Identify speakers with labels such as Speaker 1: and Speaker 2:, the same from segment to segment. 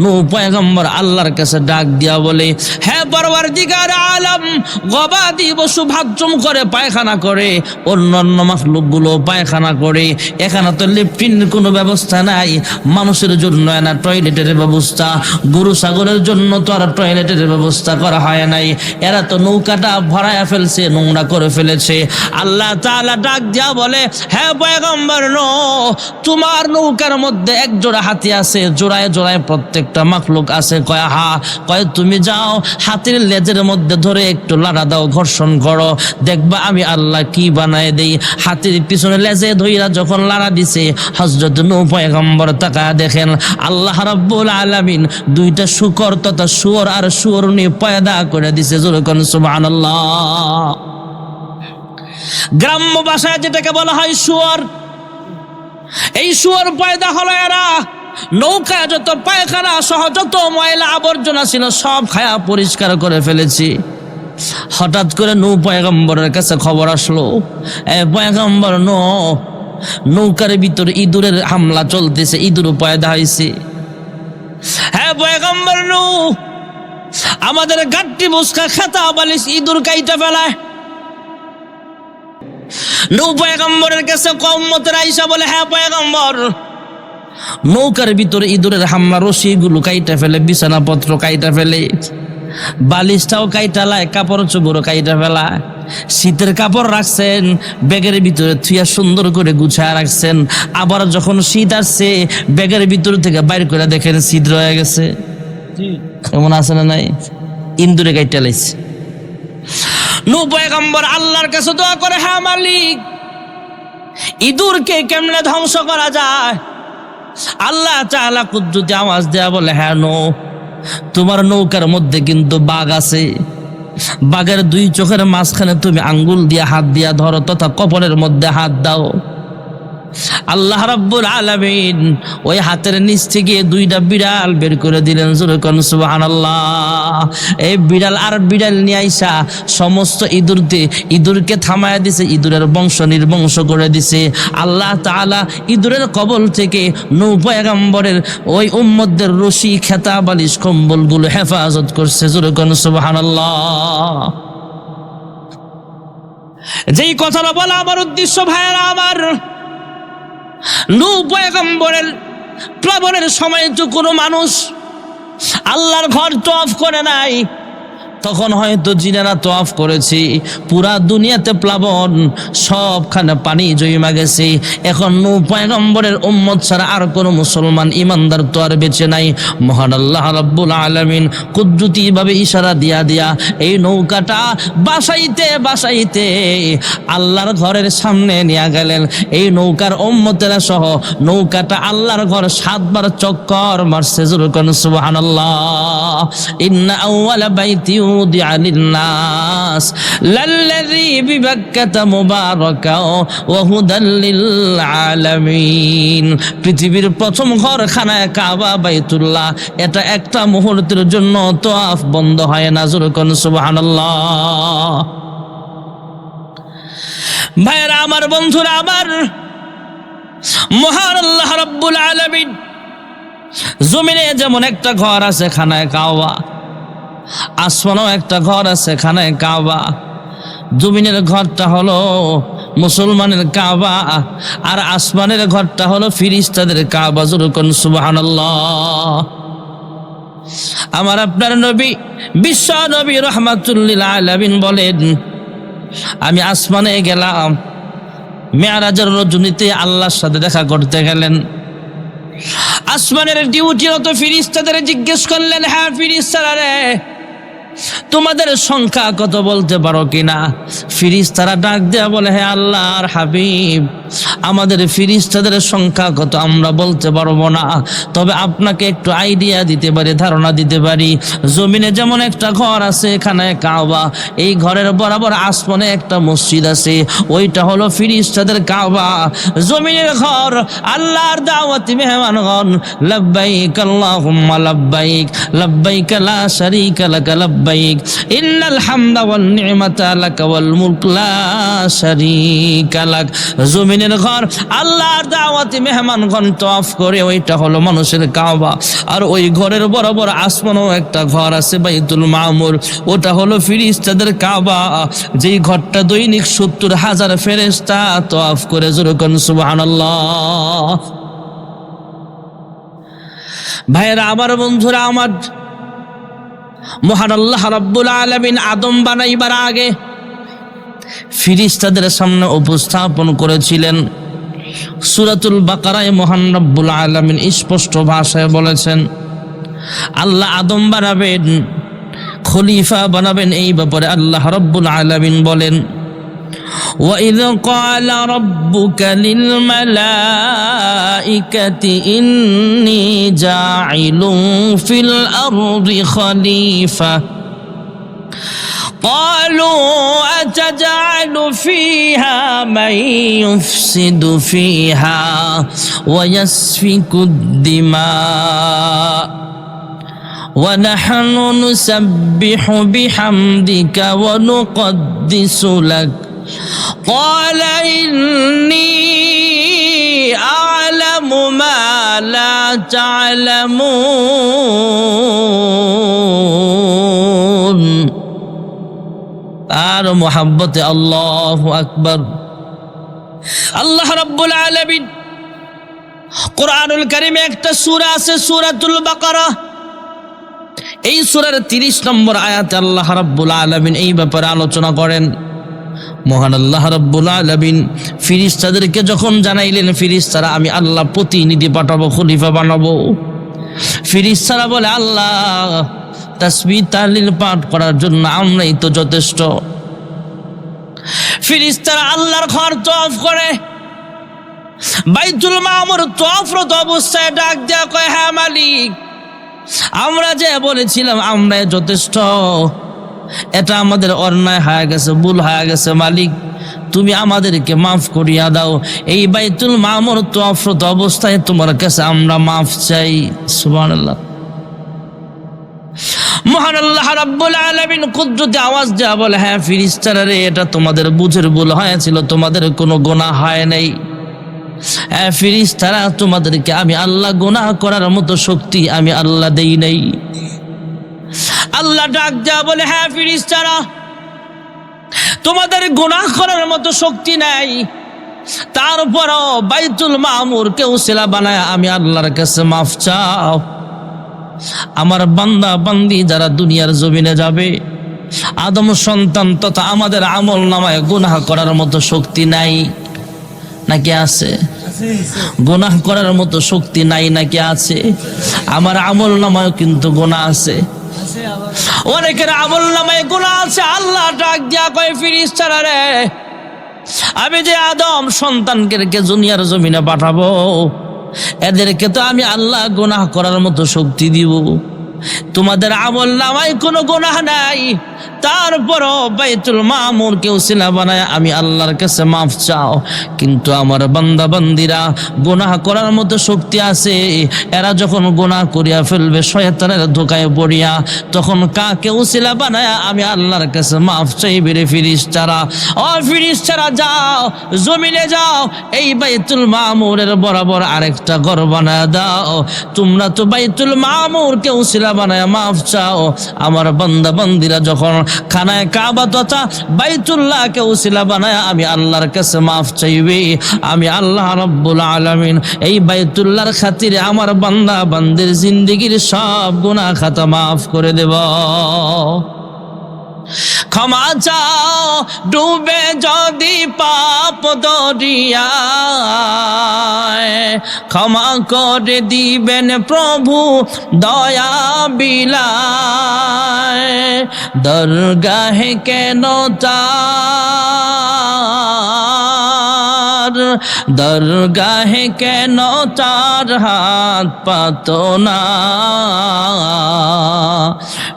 Speaker 1: নূহ পয়গম্বর আল্লাহর কাছে ডাক দিয়া বলে, হে পরওয়ারদিগার আলম, গবাদি পশু বাথরুম করে, পায়খানা করে, অন্যান্য মাখলুকগুলো পায়খানা করে, এখানে তো লেট্রিনের কোনো ব্যবস্থা নাই, মানুষের জন্য না টয়লেটের ব্যবস্থা, গরু ছাগলের জন্য তো আর টয়লেটের ব্যবস্থা করা হয় নাই, এরা তো নৌকাটা ভরায়া ফেলছে, নোংরা করে ফেলেছে। আল্লাহ তাআলা ডাক দিয়া বলে, হে পয়গম্বর নূহ, তোমার নৌকার মধ্যে এক জোড়া হাতি আছে, জোড়ায় জোড়ায় প্রত্যেকটা মাখলুক আছে। কয় হা, কয় তুমি যাও হাতির লেজের মধ্যে ধরে একটু লাড়া দাও, ঘর্ষণ করো, দেখবা আমি আল্লাহ কি বানায় দেই। হাতির পিছনে লেজে ধইরা যখন লাড়া দিছে, হযরত নূহ পয়গম্বর তাকায়া দেখেন আল্লাহ রাব্বুল আলামিন দুইটা শূকর তথা শুয়োর আর শুয়োরনি পয়দা করে দিছে। জোরে কোন সুবহানাল্লাহ। গ্রাম্য ভাষায় যেটাকে বলা হয় শুয়োর, এই শুয়োর পয়দা হলো এরা নৌকা যত পায়খানা সহ যত ময়লা আবর্জনা ছিল সব খায়া পরিষ্কার করে ফেলেছি। হঠাৎ করে নূহ পয়গম্বরের কাছে খবর আসলো, এ পয়গম্বর নূহ, নৌকার ভিতরে ইঁদুরের হামলা চলতেছে, ইঁদুর পয়দা হয়েছে। হ্যাঁ পয়গম্বর নূহ, আমাদের গাট্টি মুসকা খাতা বালিশ ইঁদুর কাইটা ফেলায়। নূহ পয়গম্বরের কাছে উম্মতের আয়েশা বলে, হ্যাঁ পয়গম্বর, নৌকার ভিতরে ইঁদুরের হামলা, রশিগুলো কাইটা ফেলে, বিছানাপত্র কাইটা ফেলে, বালিশটাও কাইটা লায়, কাপড় চোপড় কাইটা ফেলা, শীতের কাপড় রাখছেন ব্যাগের ভিতরে থুইয়া সুন্দর করে গুছায় রাখছেন, আবার যখন শীত আসছে ব্যাগের ভিতর থেকে বাইর করে দেখেন ছিদ্র হয়ে গেছে। এমন আছে না নাই? ইঁদুরে কাইটা লাইছে। নূহ পয়গম্বর আল্লাহর কাছে দোয়া করে, হ্যাঁ মালিক, ইঁদুরকে কেমনে ধ্বংস করা যায়? আল্লাহ তাআলা কুদরতি আওয়াজ দেয়া বলে, হ্যাঁ নূহ, তোমার নৌকার মধ্যে কিন্তু বাঘ আছে, বাঘের দুই চোখের মাঝখানে তুমি আঙ্গুল দিয়া হাত দিয়া ধরো তথা কপালের মধ্যে হাত দাও। আল্লাহ রাব্বুল আলামিন ওই হাতের নিচ থেকে দুইটা বিড়াল বের করে দিলেন। জোরে কোন সুবহানাল্লাহ। এই বিড়াল আর বিড়াল নিয়ে আইসা সমস্ত ইঁদুরকে থামায়া দিছে, ইঁদুরের বংশ নির্বংশ করে দিছে। আল্লাহ তাআলা ইঁদুরের কবল থেকে নূহ পয়গম্বরের ওই উম্মতদের রশি, খেতা, বালিশ, কম্বলগুলো হেফাজত করছে। জোরে কোন সুবহানাল্লাহ। যেই কথাটা বলা আমার উদ্দেশ্য ভাইয়েরা আমার, নূহ পয়গম্বরের প্লাবনের সময় তো কোনো মানুষ আল্লাহর ঘর তওয়াফ করে নাই, তখন হয়তো জিনেরা তওয়াফ করেছি। পুরা দুনিয়াতে প্লাবন, সবখানে পানি জমা গেছে। এখন নূহ পয়গম্বরের উম্মত ছাড়া আর কোনো মুসলমান ইমানদার তো আর বেঁচে নাই। মহান আল্লাহ রাব্বুল আলামিন কুদরতি ভাবে ইশারা দিয়া এই নৌকাটা বাসাইতে আল্লাহর ঘরের সামনে নিয়ে গেলেন। এই নৌকার উম্মতেরা সহ নৌকাটা আল্লাহর ঘর 7 বার চক্কর মারছে। জোরে কোন সুবহানাল্লাহ। ইন্না আউওয়ালা বাইতি উদিআ লিন-নাস লাল্লাযী বিবাক্কাতা মুবারাকাও ওয়া হুদাল লিল আলামিন। পৃথিবীর প্রথম ঘর খানায়ে কাবা বাইতুল্লাহ, এটা একটা মুহূর্তের জন্য তওয়াফ বন্ধ হয় না। জোরে কোন সুবহানাল্লাহ। ভাইরা আমার, বন্ধুরা আমার, মহান আল্লাহ রাব্বুল আলামিন জমিনে যেমন একটা ঘর আছে খানায়ে কাবা, আসমানেও একটা ঘর আছে খানায়ে কাবা। জমিনের ঘরটা হলো মুসলমানের কাবা, আর আসমানের ঘরটা হলো ফিরিস্তাদের কাবা। জোরে কোন সুবহানাল্লাহ। আমার আপনার নবী, বিশ্ব নবী রাহমাতুল লিল আলামিন বলেন, আমি আসমানে গেলাম, মেরাজের রজনীতে আল্লাহর সাথে দেখা করতে গেলেন। আসমানের ডিউটিরত ফিরিস্তাদের জিজ্ঞেস করলেন, হ্যাঁ ফিরিস্তারা রে, তোমাদের সংখ্যা কত বলতে পারো কিনা? ফিরিস্তারা ডাক দেয়া বলে, হে আল্লাহর হাবিব, আমাদের ফিরিস্তাদের সংখ্যা কত আমরা বলতে পারবো না, তবে আপনাকে একটু আইডিয়া দিতে পারি, ধারণা দিতে পারি। জমিনে যেমন একটা ঘর আছে খানায়ে কাবা, এই ঘরের বরাবর আসমানে একটা মসজিদ আছে, ওইটা হলো ফিরিস্তাদের কাবা। জমিনের ঘর আল্লাহর দাওয়াতি মেহমানগণ, লাব্বাইক আল্লাহুম্মা লাব্বাইক, লাব্বাইক লা শারীকা লাক লাব্বাইক, ইন্নাল হামদা ওয়ান নি'মাতা লাক ওয়াল মুলক লা শারীকা লাক। জমিনে জমিনের ঘর, আল্লাহর দাওয়াতি মেহমানগণ তওয়াফ করে, ওইটা হলো মানুষের কাবা। আর ওই ঘরের বরাবর আসমানও একটা ঘর আছে বাইতুল মামুর, ওটা হলো ফেরেশতাদের কাবা, যেই ঘরটা দৈনিক 70,000 ফেরেশতা তওয়াফ করে। যেরকম সুবহানাল্লাহ। ভাইয়েরা আমার, বন্ধুরা আমার, মহান আল্লাহ রাব্বুল আলামিন আদম বানাইবার আগে ফেরেশতাদের সামনে উপস্থাপন করেছিলেন। সূরাতুল বাকারায় মহান রব্বুল আলামিন স্পষ্ট ভাষায় বলেছেন, আল্লাহ আদম বানাবেন, খলিফা বানাবেন। এই ব্যাপারে আল্লাহ রব্বুল আলামিন বলেন, وَإِذْ قَالَ رَبُّكَ لِلْمَلَائِكَةِ إِنِّي جَاعِلٌ فِي الْأَرْضِ خَلِيفَةً قالوا أتجعل فيها من يفسد فيها ويسفك الدماء ونحن نسبح بحمدك ونقدس لك قال إني أعلم ما لا تعلمون। আর মোহাব্বতে আল্লাহু আকবার। আল্লাহ রাব্বুল আলামিন কোরআনুল কারীমে একটা সূরা আছে, সূরাতুল বাকারা। এই সূরার 30 নম্বর আয়াতে আল্লাহ রাব্বুল আলামিন এই ব্যাপারে আলোচনা করেন। মহান আল্লাহ রাব্বুল আলামিন ফেরেশতাদেরকে যখন জানাইলেন, ফেরেশতারা আমি আল্লাহ প্রতিনিধি পাঠাবো, খলিফা বানাবো। ফেরেশতারা বলে, আল্লাহ তাসবিহ তাহলিল পাঠ করার জন্য আমরাই তো যথেষ্ট। ফেরেশতারা আল্লাহর ঘর তওয়াফ করে, বাইতুল মামুর তওয়াফরত অবস্থায় ডাক দেয়া কয়, হ্যাঁ মালিক, আমরা যে বলেছিলাম আমরাই যথেষ্ট, এটা আমাদের অন্যায় হয়ে গেছে, ভুল হয়ে গেছে মালিক, তুমি আমাদেরকে মাফ করিয়া দাও। এই বাইতুল মামুর তওয়াফরত অবস্থায় তোমার কাছে আমরা মাফ চাই। সুবহানাল্লাহ। মহান আল্লাহ রাব্বুল আলামিন কুদরতে আওয়াজ দেয়া বলে, হ্যাঁ ফেরেশতারা রে, এটা তোমাদের বুঝের ভুল হয়েছিল, তোমাদের কোনো গুনাহ হয় নাই। হ্যাঁ ফেরেশতারা, তোমাদেরকে আমি আল্লাহ গুনাহ করার মতো শক্তি আমি আল্লাহ দেই নাই। আল্লাহ ডাক দেয়া বলে, হ্যাঁ ফেরেশতারা, তোমাদের গুনাহ করার মতো শক্তি নাই, তারপরও বাইতুল মামুর কেউ উসিলা বানায় আমি আল্লাহর কাছে মাফ চাও। আমার বান্দা বান্দি যারা দুনিয়ার জমিনে যাবে, আদম সন্তান তথা আমাদের আমল নামায় গুনাহ করার মতো শক্তি নাই নাকি আছে? গুনাহ করার মতো শক্তি নাই নাকি আছে? আমার আমল নামায় কিন্তু গুনাহ আছে, অনেকের আমল নামায় গুনাহ আছে। আল্লাহ ডাক দিয়া কয়, ফেরেশতারা রে, আমি যে আদম সন্তানকে দুনিয়ার জমিনে পাঠাবো, এদেরকে তো আমি আল্লাহ গুনাহ করার মতো শক্তি দিব। তোমাদের আমল নামায় কোনো গুনাহ নাই, তারপরও বাইতুল মামুর কেউ উসিলা বানায় আমি আল্লাহর কাছে মাফ চাও। কিন্তু আমার বান্দা বান্দিরা গুনাহ করার মতো শক্তি আছে, এরা যখন গুনাহ করিয়া ফেলবে শয়তানের ধোকায় পড়িয়া, তখন কাকে উসিলা বানায় আমি আল্লাহর কাছে মাফ চাইবে রে ফেরেশতারা। ও ফেরেশতারা, যাও জমিনে যাও, এই বাইতুল মামুরের বরাবর আরেকটা ঘর বানায় দাও। তোমরা তো বাইতুল মামুর কেউ উসিলা বানায় মাফ চাও, আমার বান্দা বান্দিরা যখন খানায় কাবা তথা বাইতুল্লাহকে উসিলা বানায় আমি আল্লাহর কাছে মাফ চাইবে, আমি আল্লাহ রাব্বুল আলামিন এই বাইতুল্লাহর খাতিরে আমার বান্দা বান্দির জিন্দেগির সব গুনাহ খাতা মাফ করে দেব। ক্ষমা চাও ডুবে যদি পাপ দরিয়ায়, ক্ষমা করে দিবেন প্রভু দয়া বিলায়। দরগাহে কেন তার, দরগাহে কেন তার হাত পাতো না,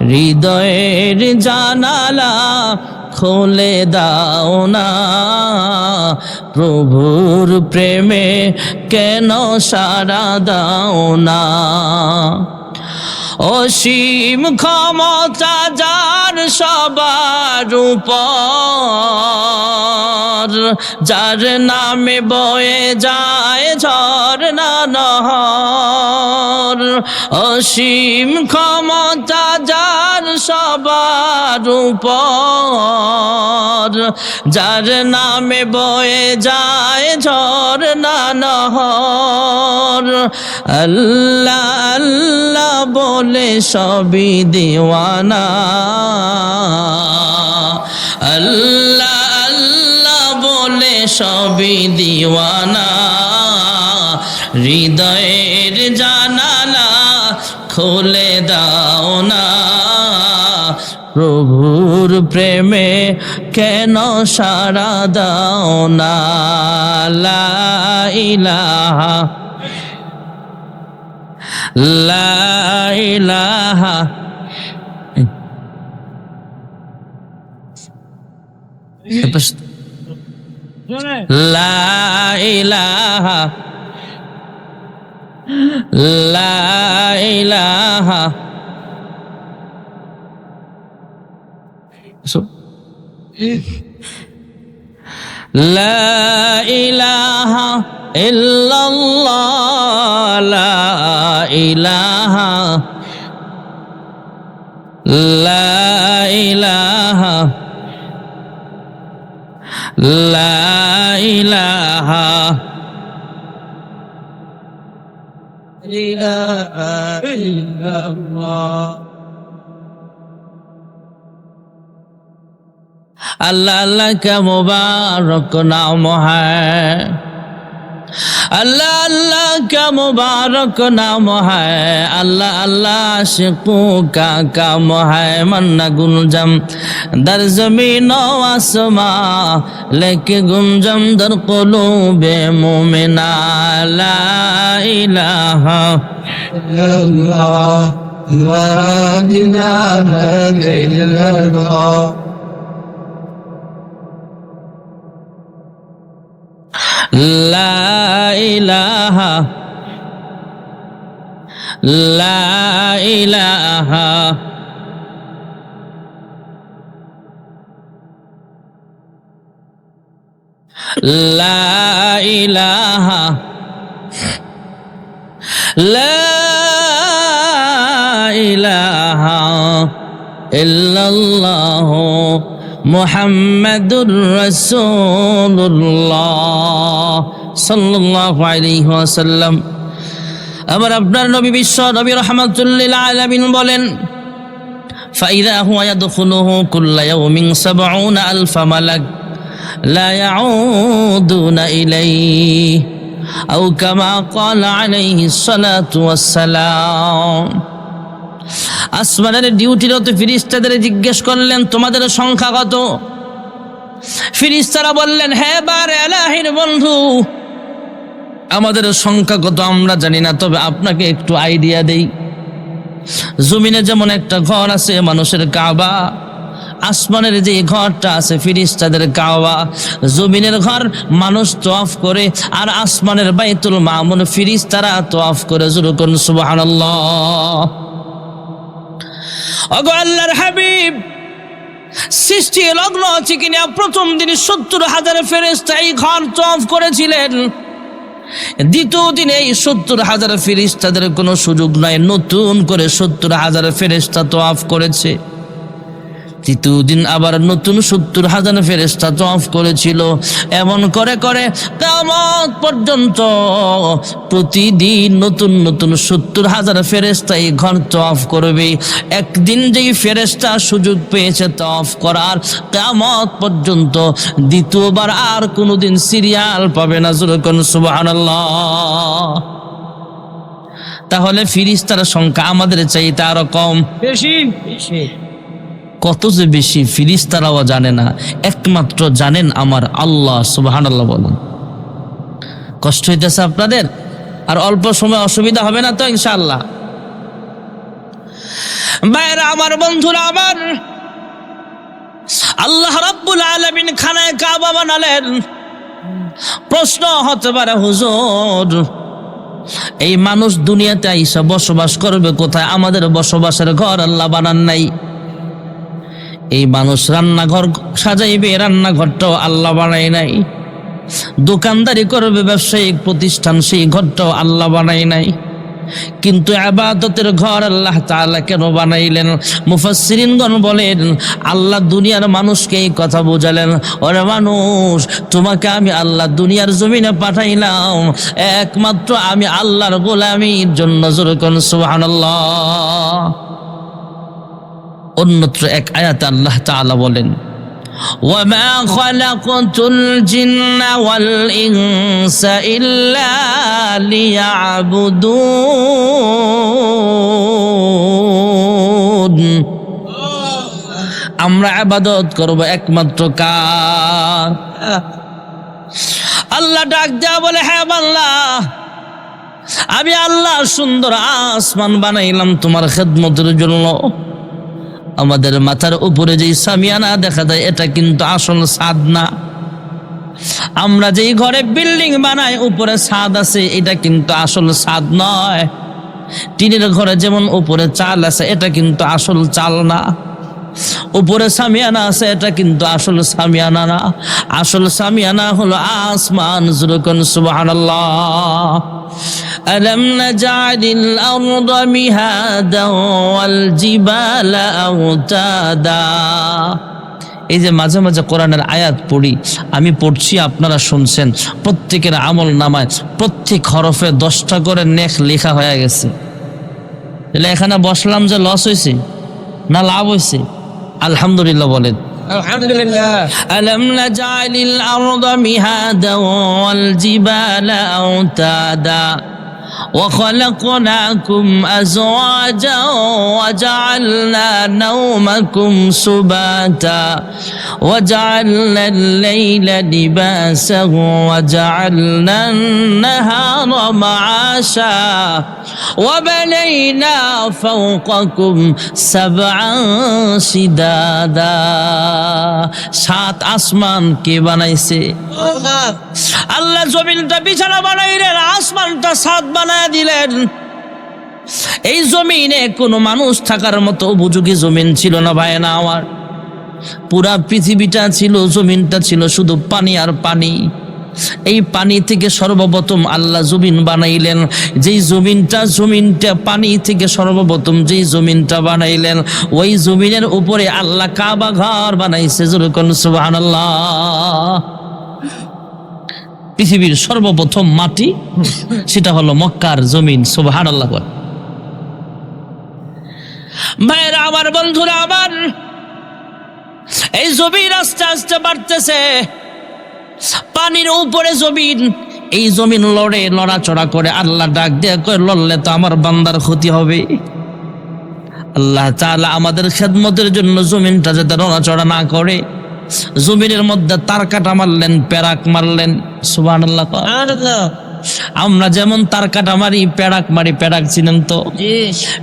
Speaker 1: হৃদয়ের জানালা খুলে দাও না, প্রভুর প্রেমে কেন সাড়া দাও না। অসীম ক্ষমতা যার সবার উপর, যার নামে বয়ে যায় ঝরনা নহর, অসীম ক্ষমতা যার সবার উপর, যার নামে বয়ে যায় ঝরনা নহর। আল্লাহ আল্লাহ বলে সবই দিওয়ানা, আল্লাহ আল্লাহ বলে সবই দিওয়ানা, হৃদয়ের জানালা খুলে দাও না, প্রভুর প্রেমে কেন সাড়া দাও না। লা ইলাহা লা ইলাহা লা ইলাহা লা ইলাহা লা ইলাহা ইল্লাল্লাহ, লা ইলাহা লা ইলাহা লা ইলাহা ইল্লাল্লাহ। अल्लाह अल्लाह का मुबारक नाम है, अल्लाह अल्लाह का मुबारक नाम है, अल्लाह अल्लाह आशिकों का काम है। मन्ना गुंजम दर ज़मीन व आसमां, लेके गुंजम दर क़ुलूबे मोमिना। ला इलाहा इल्लल्लाह, ला इलाहा इल्लल्लाह, ला इलाहा ला इलाहा ला इलाहा ला इलाहा इल्लल्लाह मुहम्मदुर रसूलुल्लाह সাল্লাল্লাহু আলাইহি ওয়াসাল্লাম। আমার আপনার নবী বিশ্ব নবী রাহমাতুল লিল আলামিন বলেন, ফাইদা হুয়া ইয়াদখুলুহু কুল্লা ইয়াউমিন ৭০,০০০ মালাক লা ইয়াউদুনা ইলাইহি আও কামা ক্বালা আলাইহিস সালাতু ওয়াস সালাম। আসমানের ডিউটিরত ফেরেশতাদের জিজ্ঞেস করলেন, তোমাদের সংখ্যা কত? ফেরেশতারা বললেন, হে বার এলাহির বন্ধু, আমাদের সংখ্যা কত আমরা জানি না, তবে আপনাকে একটু আইডিয়া দেই। জমিনে যেমন একটা ঘর আছে মানুষের কাবা, আসমানের যে ঘরটা আছে ফেরেশতাদের কাবা। জমিনের ঘর মানুষ তওয়াফ করে, আর আসমানের বাইতুল মামুর ফেরেশতারা তওয়াফ করে। জোরে করুন সুবহানাল্লাহ। ওগো আল্লাহর হাবিব, সৃষ্টি লগ্ন চিকিনা প্রথম দিন ৭০,০০০ ফেরেশতা এই ঘর তওয়াফ করেছিলেন। দ্বিতীয় দিনে এই ৭০,০০০ ফেরেশতাদের কোনো সুযোগ নাই, নতুন করে ৭০,০০০ ফেরেশতা তওয়াফ করেছে। তৃতীয় দিন আবার নতুন ৭০,০০০ ফেরেশতা তওয়াফ করেছিল। এমন করে করে কিয়ামত পর্যন্ত প্রতিদিন নতুন নতুন ৭০,০০০ ফেরেশতা এই ঘর তওয়াফ করবে। একদিন যেই ফেরেশতা সুযোগ পেয়েছে তওয়াফ করার, কিয়ামত পর্যন্ত দ্বিতীয়বার আর কোনোদিন সিরিয়াল পাবে না। জোরে করুন সুবহানাল্লাহ। তাহলে ফেরেশতার সংখ্যা আমাদের চাইতে আরো কম, বেশি। কত যে বেশি ফেরেশতারাও জানে না, একমাত্র জানেন আমার আল্লাহ। সুবহানাল্লাহ বলেন। কষ্ট হইতেছে আপনাদের? আর অল্প সময় অসুবিধা হবে না তো ইনশাআল্লাহ? ভাইরা আমার, বন্ধুরা আমার, আল্লাহ রাব্বুল আলামিন খানায় কাবা বানালেন। প্রশ্ন হতে পারে, হুজুর এই মানুষ দুনিয়াতে আইসা বসবাস করবে কোথায়? আমাদের বসবাসের ঘর আল্লাহ বানান নাই। এই মানুষ রান্নাঘর সাজাইবে, রান্নাঘরটাও আল্লাহ বানায় নাই। দোকানদারি করবে, ব্যবসায়িক প্রতিষ্ঠান, সেই ঘরটাও আল্লাহ বানায় নাই। কিন্তু ইবাদতের ঘর আল্লাহ তাআলা কেন বানাইলেন? মুফাসসিরিনগণ বলেন, আল্লাহ দুনিয়ার মানুষকে এই কথা বোঝালেন, ওরে মানুষ, তোমাকে আমি আল্লাহ দুনিয়ার জমিনে পাঠাইলাম একমাত্র আমি আল্লাহর গোলামির জন্য। জোরে কোন সুবহানাল্লাহ। অন্যত্র এক আয়াতে আল্লাহ তাআলা বলেন, وَمَا خَلَقْتُ الْجِنَّ وَالْإِنسَ إِلَّا لِيَعْبُدُونِ। আমরা ইবাদত করব একমাত্র কার? আল্লাহ ডাক দেয়া বলে, হ্যাঁ বান্দা, আমি আল্লাহ সুন্দর আসমান বানাইলাম তোমার খেদমতের জন্য। আমাদের মাথার উপরে যেই সামিয়ানা দেখা যায় এটা কিন্তু আসল ছাদ না। আমরা যেই ঘরে বিল্ডিং বানাই উপরে ছাদ আছে, এটা কিন্তু আসল ছাদ নয়। টিনের ঘরে যেমন উপরে চাল আছে, এটা কিন্তু আসল চাল না। উপরে সামিয়ানা আছে, এটা কিন্তু আসল সামিয়ানা না। আসল সামিয়ানা হলো আসমান। যখন সুবহানাল্লাহ। ألم نجعل الأرض مهادا والجبال أوتادا। এই যে মাঝে মাঝে কোরআনের আয়াত পড়ি, আমি পড়ছি, আপনারা শুনছেন, প্রত্যেকের আমল নামায় প্রত্যেক হরফে 10টা করে নেক লেখা হয়ে গেছে। তাহলে এখানে বসলাম যে লস হয়েছে না লাভ হয়েছে? আলহামদুলিল্লাহ বলেন আলহামদুলিল্লাহ। আলাম নাজআলিল আরদা মিহাদা ওয়াল জিবালা আওতাদা وخلقناكم أزواجا وجعلنا نومكم سباتا وجعلنا الليل لباسا وجعلنا النهار معاشا وبنينا فوقكم سبعا شدادا। সাত আসমান কে বানাইছে? আল্লাহ। জমিনটা বিছানা বানাইলেন, আসমানটা ছাদ বানায় দিলেন। এই জমিনে কোনো মানুষ থাকার মতো উপযোগী জমিন ছিল না ভাই না আমার। পুরা পৃথিবীটা ছিল, জমিনটা ছিল শুধু পানি আর পানি। এই পানি থেকে সর্বপ্রথম আল্লাহ জমিন বানাইলেন। যেই জমিনটা পানি থেকে সর্বপ্রথম যেই জমিনটা বানাইলেন, ওই জমিনের উপরে আল্লাহ কাবা ঘর বানাইছে। যেরকম সুবহানাল্লাহ। পৃথিবীর সর্বপ্রথম মাটি সেটা হলো মক্কার জমিন। সুবহানাল্লাহ। ভাইরা আমার, বন্ধুরা আমার, এই জমিন আস্তে আস্তে বাড়তেছে। পানির উপরে জমিন, এই জমিন লড়াচড়া করে। আল্লাহ ডাক দিয়ে কয়, লড়লে তো আমার বান্দার ক্ষতি হবে। আল্লাহ তাআলা আমাদের খেদমতের জন্য জমিনটা যাতে নড়াচড়া না করে, জমিনের মধ্যে তার কাটা মারলেন, প্যারাক মারলেন। সুবহানাল্লাহ। আমরা যেমন তার কাটা মারি, প্যারাক মারি। প্যারাক চিনেন তো?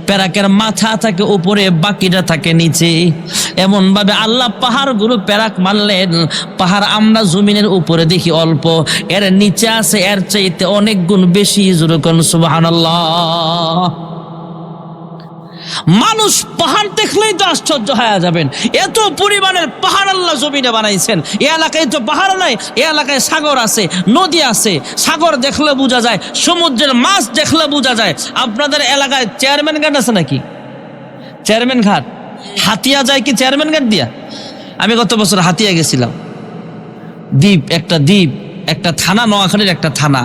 Speaker 1: প্যারাকের মাথা থাকে উপরে, বাকিটা থাকে নিচে। এমন ভাবে আল্লাহ পাহাড়গুলো প্যারাক মারলেন। পাহাড় আমরা জমিনের উপরে দেখি অল্প, এর নিচে আছে এর চাইতে অনেক গুণ বেশি। যেরকম সুবহানাল্লাহ। মানুষ পাহাড় দেখলেই তো আশ্চর্য হয়ে যাবেন, এত পরিমাণের পাহাড় আল্লাহ জমিনে বানাইছেন। এই এলাকায় তো পাহাড় নাই, এই এলাকায় সাগর আছে, নদী আছে। সাগর দেখলে বোঝা যায়, সমুদ্রের মাছ দেখলে বোঝা যায়। আপনাদের এলাকায় চেয়ারম্যান ঘাট আছে নাকি? চেয়ারম্যান ঘাট হাতিয়া যায় কি চেয়ারম্যান ঘাট দিয়া? আমি গত বছর হাতিয়া গেছিলাম। দ্বীপ, একটা থানা, নোয়াখালীর একটা থানা।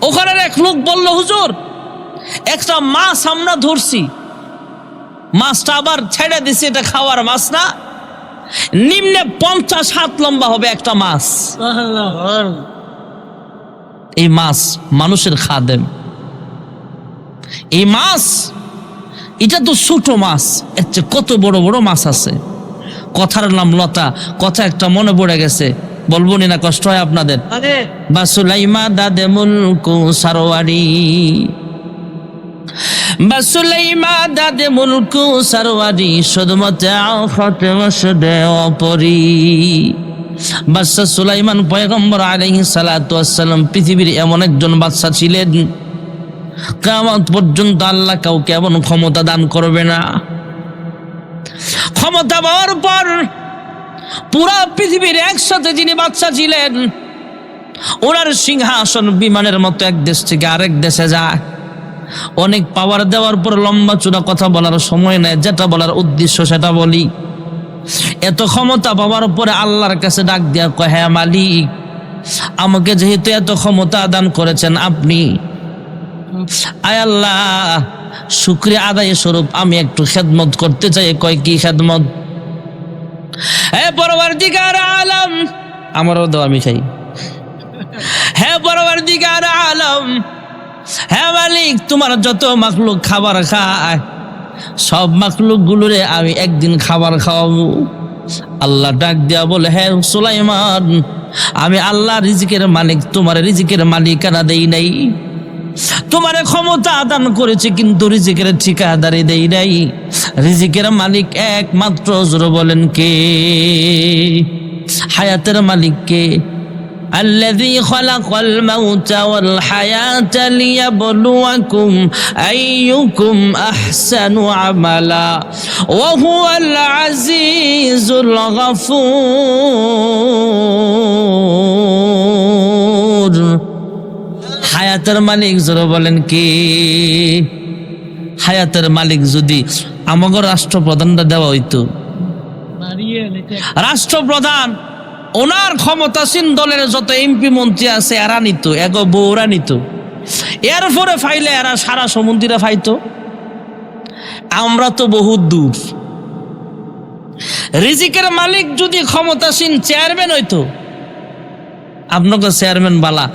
Speaker 1: ওখানের এক লোক বলল, হুজুর, একটা মাছ আমরা ধরছি, মাছটা আবার ছেড়ে দিছি, এটা খাওয়ার মাছ না, নিম্নে 50 হাত লম্বা হবে একটা মাছ। এই মাছ মানুষের খাদেম। এই মাছ, এটা তো ছোট মাছ, এর চেয়ে কত বড় বড় মাছ আছে। কথার নাম লতা, কথা একটা মনে পড়ে গেছে, বলবো না, কষ্ট হয় আপনাদের। বাসুলাইমা দাদে মুলকু সারওয়ারি, বাসুলাইমা দাদে মুলকু সারওয়ারি, সদমতে আখতে ওয়াসদে অপরি। বাদশা সুলাইমান পয়গম্বর আলাইহিস সালাতু ওয়াস সালাম পৃথিবীর এমন একজন বাদশা ছিলেন, কিয়ামত পর্যন্ত আল্লাহ কাউকে এমন ক্ষমতা দান করবে না। ক্ষমতা পাওয়ার পর পুরা পৃথিবীর একসাথে যিনি বাদশা ছিলেন, ওনার সিংহাসন বিমানের মতো এক দেশ থেকে আরেক দেশে যায়। অনেক পাওয়ার দেওয়ার পর লম্বা চূড়া কথা বলার সময় নেই, যেটা বলার উদ্দেশ্য সেটা বলি। এত ক্ষমতা পাওয়ার পরে আল্লাহর কাছে ডাক দিয়া কয়, হ্যাঁ মালিক, আমাকে যেহেতু এত ক্ষমতা দান করেছেন আপনি, আয় আল্লাহ শুকরিয়া আদায় স্বরূপ আমি একটু খেদমত করতে চাই। কয় কি খেদমত? হে পরওয়ারদিগার আলম, আমারও দাও আমি খাই। হে পরওয়ারদিগার আলম, হ্যাঁ মালিক, তোমার যত মাখলুক খাবার খায় সব মাখলুক গুলোরে আমি একদিন খাবার খাওয়াবো। আল্লাহ ডাক দিয়া বলে, হ্যাঁ সুলাইমান, আমি আল্লাহ রিজিকের মালিক, তোমার রিজিকের মালিকানা দেই নাই। তোমার ক্ষমতা দান করেছে কিন্তু রিজিকের ঠিকাদারি দেই নাই। রিজিকের মালিক একমাত্র, জোরে বলেন কে? হায়াতের মালিক কে? الذي خلق الموت والحياة ليبلوكم أيكم أحسن عملا وهو العزيز الغفور। হায়াতের মালিক, জোরে বলেন কি? হায়াতের মালিক যদি আমাগো রাষ্ট্রপ্রধানটা দেওয়া হইতো, রাষ্ট্রপ্রধান ওনার ক্ষমতাসীন দলের যত এমপি মন্ত্রী আছে এরা নিত, এগো বউরা নিত, এরপরে ফাইলে এরা সারা সমুদ্রে ফাইতো। আমরা তো বহুত দূর। রিজিকের মালিক যদি ক্ষমতাসীন চেয়ারম্যান হইতো, আপনাকে চেয়ারম্যান বালা,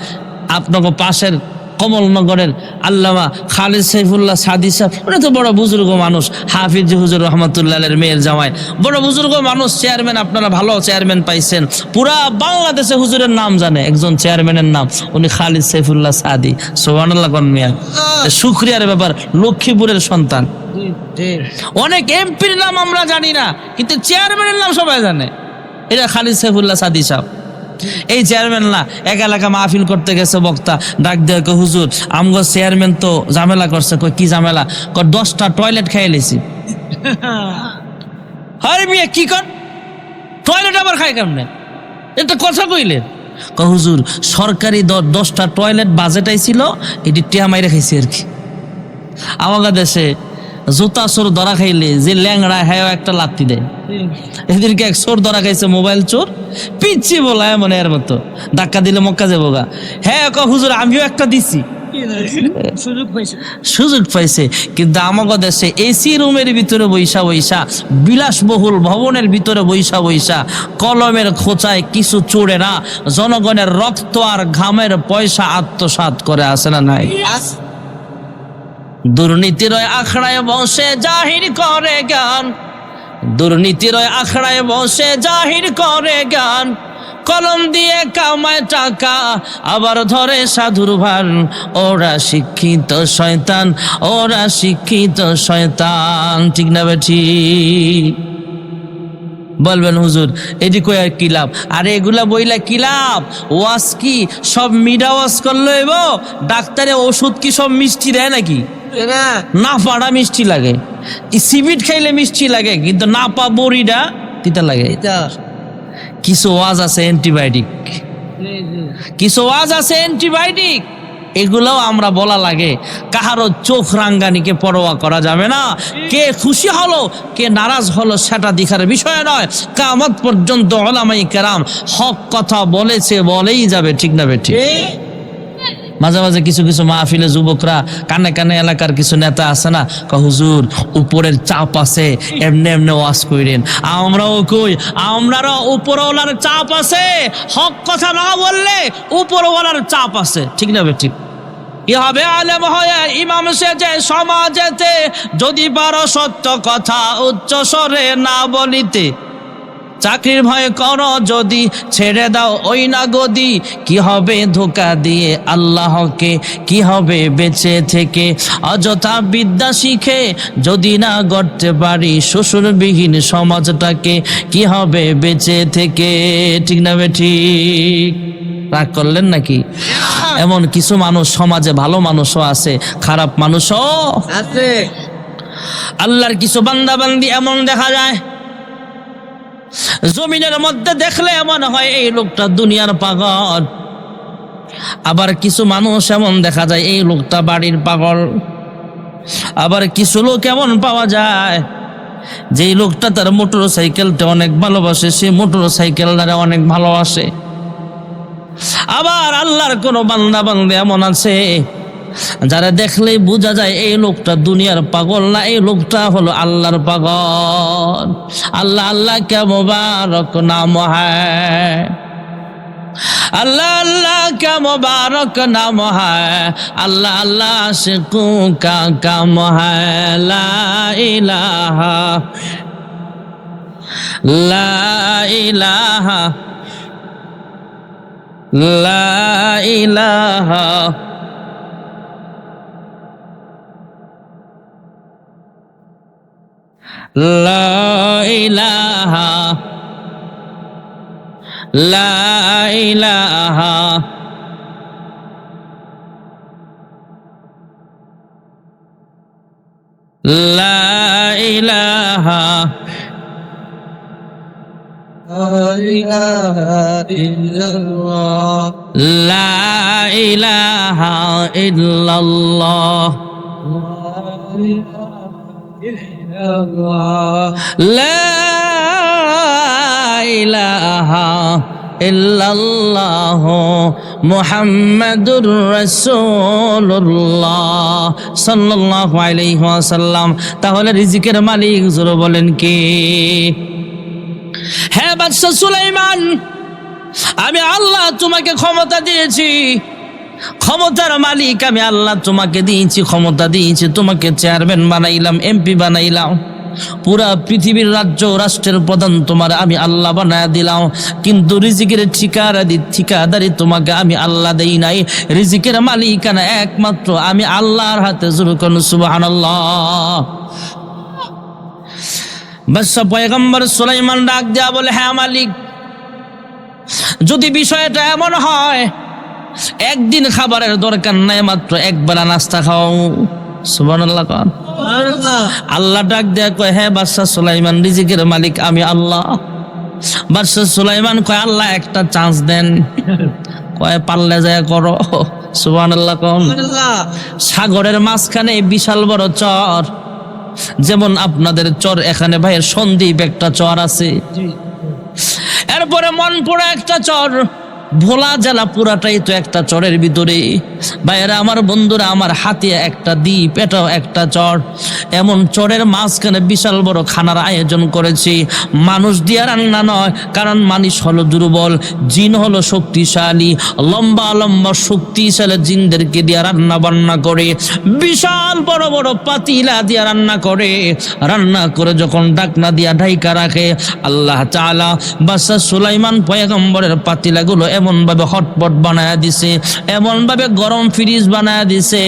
Speaker 1: আপনাকে পাশের কমলনগরের আল্লামা খালিদ সাইফুল্লাহ সাদি সাহেব, উনি তো বড় বুজুর্গ মানুষ, হাফিজ হুজুর রহমতুল্লাহের মেয়ের জামাই, বড় বুজুর্গ মানুষ, চেয়ারম্যান। আপনারা ভালো চেয়ারম্যান পাইছেন, পুরা বাংলাদেশে হুজুরের নাম জানে একজন চেয়ারম্যানের নাম, উনি খালিদ সাইফুল্লাহ সাদি। সুবহানাল্লাহ কোন মিয়া, শুকরিয়ার ব্যাপার। লক্ষ্মীপুরের সন্তান। অনেক এমপির নাম আমরা জানি না, কিন্তু চেয়ারম্যানের নাম সবাই জানে, এটা খালিদ সাইফুল্লাহ সাদি সাহেব। এই চেয়ারম্যান না এক এলাকা মাহফিল করতে গেছে, বক্তা ডাক দিয়ে কয়, হুজুর আমগো চেয়ারম্যান তো ঝামেলা করছে। কয় কি ঝামেলা? কয় 10টা টয়লেট খাইয়ে লেছি। আরে মিয়া কি কর, টয়লেট আবার খায় কেমনে? এটা কথা কইলেন? কয় হুজুর সরকারি 10টা টয়লেট বাজেট আইছিল, এটি টিয়া মাইরে খাইছি আর কি। আমাদের দেশে জুতা চোর ধরা খাইলে যে ল্যাংড়া হ্যাঁ একটা লাত্তি দেয়। এদেরকে এক চোর ধরা খাইছে, মোবাইল চোর, পিচ্ছি বলা এমন এর মতো, ধাক্কা দিলে মক্কা যাবো গা। হ্যাঁ হুজুর আমিও একটা দিছি, সুযোগ পাইছে। কিন্তু আমাদের দেশে এসি রুমের ভিতরে বৈশা বৈশা, বিলাসবহুল ভবনের ভিতরে বৈশা বৈশা, কলমের খোঁচায় কিছু চোরেরা জনগণের রক্ত আর ঘামের পয়সা আত্মসাৎ করে, আসে না নাই? দুর্নীতির আখড়ায় বসে জাহির করে জ্ঞান, দুর্নীতির আখড়ায় বসে জাহির করে জ্ঞান, কলম দিয়ে কামায় টাকা আবার ধরে সাধুর ভান। ওরা শিক্ষিত শয়তান, ওরা শিক্ষিত শয়তান। ঠিক না বেঠি? বলবেন হুজুর এটি কই আর কি লাভ? আরে এগুলা বইলা কি লাভ? ওয়াজ কি সব মিডা ওয়াজ করলো? এবার ডাক্তারে ওষুধ কি সব মিষ্টি দেয় নাকি? না পাড়া মিষ্টি লাগে, সিবিট খাইলে মিষ্টি লাগে, কিন্তু না পা বড়িটা তিতা লাগে। কিছু ওয়াজ আছে অ্যান্টিবায়োটিক, কিছু ওয়াজ আছে অ্যান্টিবায়োটিক, এগুলোও আমরা বলা লাগে। কাহারও চোখ রাঙ্গানিকে পরোয়া করা যাবে না। কে খুশি হলো কে নারাজ হলো সেটা দেখার বিষয় নয়। কিয়ামত পর্যন্ত উলামায়ে কেরাম হক কথা বলেছে, বলেই যাবে। ঠিক না বেঠিক? মাঝে মাঝে কিছু কিছু মাহফিলে যুবকরা কানে কানে এলাকার কিছু নেতা আছে না, হুজুর উপরের চাপ আছে, এমনি এমনি ওয়াজ কইরেন। আমরাও কই, আমরাও উপরওয়ালার চাপ আছে, হক কথা না বললে উপরওয়ালার চাপ আছে। ঠিক না বেঠিক? কি হবে আলেম হয়ে ইমাম সেজে সমাজেতে, যদি পারো সত্য কথা উচ্চ স্বরে না বলিতে। চাকরির ভয় করো যদি ছেড়ে দাও ওই না গদি, কি হবে ধোকা দিয়ে আল্লাহকে, কি হবে বেঁচে থেকে অযথা বিদ্যা শিখে, যদি না গড়তে পারি শ্বশুরবিহীন সমাজটাকে, কি হবে বেঁচে থেকে। ঠিক না বেঠিক? রাগ করলেন নাকি? এমন কিছু মানুষ সমাজে ভালো মানুষও আছে, খারাপ মানুষও আছে। আল্লাহর কিছু বান্দা বান্দি এমন দেখা যায় জমিনের মধ্যে দেখলে এমন হয় এই লোকটা দুনিয়ার পাগল, আবার কিছু মানুষ এমন দেখা যায় এই লোকটা বাড়ির পাগল। আবার কিছু লোক এমন পাওয়া যায় যেই লোকটা তার মোটর সাইকেলটা অনেক ভালোবাসে, সে মোটর সাইকেলটারে অনেক ভালোবাসে। আবার আল্লাহর কোন বান্দা বান্দা এমন আছে যারা দেখলেই বোঝা যায় এই লোকটা দুনিয়ার পাগল না, এই লোকটা হলো আল্লাহর পাগল। আল্লাহ আল্লাহ কে মুবারক নাম হ্যায়, अल्लाह अल्लाह का मुबारक नाम है, अल्लाह अल्लाह आशिकों का काम है। ला इलाहा ला इलाहा ला इलाहा ला इलाहा ला इलाहा ला इलाहा ला इलाहा इल्लल्लाह ला इलाहा इल्लल्लाह मुहम्मदुर রাসূলুল্লাহ সাল্লাল্লাহু আলাইহি ওয়াসাল্লাম। তাহলে রিজিকের মালিক জোরে বলেন কে? হ্যাঁ বাদশা সুলাইমান, আমি আল্লাহ তোমাকে ক্ষমতা দিয়েছি, ক্ষমতার মালিক আমি আল্লাহ তোমাকে দিয়েছি, ক্ষমতা দিয়েছি, তোমাকে চেয়ারম্যান বানাইলাম, এমপি বানাইলাম, পুরা পৃথিবীর রাজ্য রাষ্ট্রের প্রধান তোমার আমি আল্লাহ বানায় দিলাম। কিন্তু রিজিকের ঠিকাদারি তোমাকে আমি আল্লাহ দেই নাই, রিজিকের মালিকানা একমাত্র আমি আল্লাহর হাতে। জোরে করুন সুবহানাল্লাহ। বাদশা পয়গম্বর সুলাইমান ডাক দেয়া বলে, হ্যাঁ মালিক, যদি বিষয়টা এমন হয় একদিন খাবারের দরকার নাই, মাত্র একবেলা নাস্তা খাও। সুবহানাল্লাহ। আল্লাহ ডাক দেয়া কয়, হ্যাঁ বাদশা সুলাইমান, রিজিকের মালিক আমি আল্লাহ। বাদশা সুলাইমান কয়, আল্লাহ একটা চান্স দেন। কয় পারলে যায় করো। সুবহানাল্লাহ। সাগরের মাঝখানে বিশাল বড় চর, যেমন আপনাদের চর এখানে ভাইয়ের সন্দ্বীপ একটা চর আছে, এরপরে মনপুরা একটা চর, ভোলা জেলা পুরাটাই তো একটা চরের ভিতরে। ভাইয়েরা আমার বন্ধুরা, আমার হাতে একটা দ্বীপ, এটাও একটা চর। এমন চরের মাঝখানে বিশাল বড় খানার আয়োজন করেছি। মানুষ দিয়ে রান্না নয়, কারণ মানুষ হলো দুর্বল, জিন হলো শক্তিশালী, লম্বা লম্বা শক্তিশালী জিনদেরকে দিয়ে রান্না বান্না করে, বিশাল বড় বড় পাতিলা দিয়ে রান্না করে। রান্না করে যখন ঢাকনা দিয়া ঢাইকা রাখে, আল্লাহ তাআলা বাদশা সুলাইমান পয়গম্বরের পাতিলাগুলো এমন ভাবে হটপট বানায় দিছে, এমন ভাবে গরম ফ্রিজ বানায় দিছে,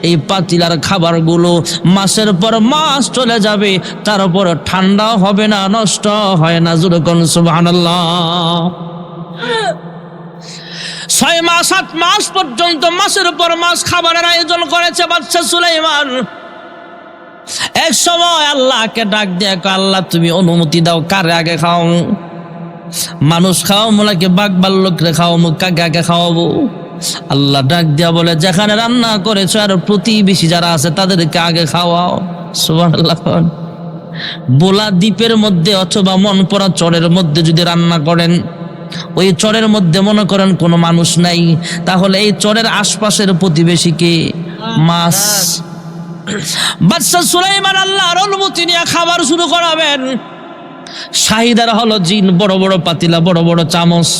Speaker 1: এই পাতিলার খাবারগুলো মাসের পর মাস চলে যাবে, তারপর ঠান্ডাও হবে না, নষ্ট হয় না। জোরে কোন সুবহানাল্লাহ। 6 মাস 7 মাস পর্যন্ত মাসের পর মাস খাবারের আয়োজন করেছে বাদশা সুলাইমান। এক সময় আল্লাহকে ডাক দিয়ে কয়, আল্লাহ তুমি অনুমতি দাও, কারে আগে খাও? মানুষ খাও মোলাকে বাঘ ভাল্লুকরে খাও, কাকে আগে খাওয়াবো? আল্লাহ ডাক দিয়া বলে, যেখানে রান্না করেছো আর প্রতিবেশী যারা আছে তাদেরকে আগে খাওয়াও। সুবহানাল্লাহ। বোলা দ্বীপের মধ্যে অথবা মনপুরা চরের মধ্যে যদি রান্না করেন, ওই চরের মধ্যে মনে করেন কোনো মানুষ নাই, তাহলে এই চরের আশপাশের প্রতিবেশীকে মাছ। বাদশা সুলাইমান আল্লাহর অনুমতি নিয়ে খাবার শুরু করাবেন। শাহিদার হলো জিন, বড় বড় পাতিলা, বড় বড় চামচ।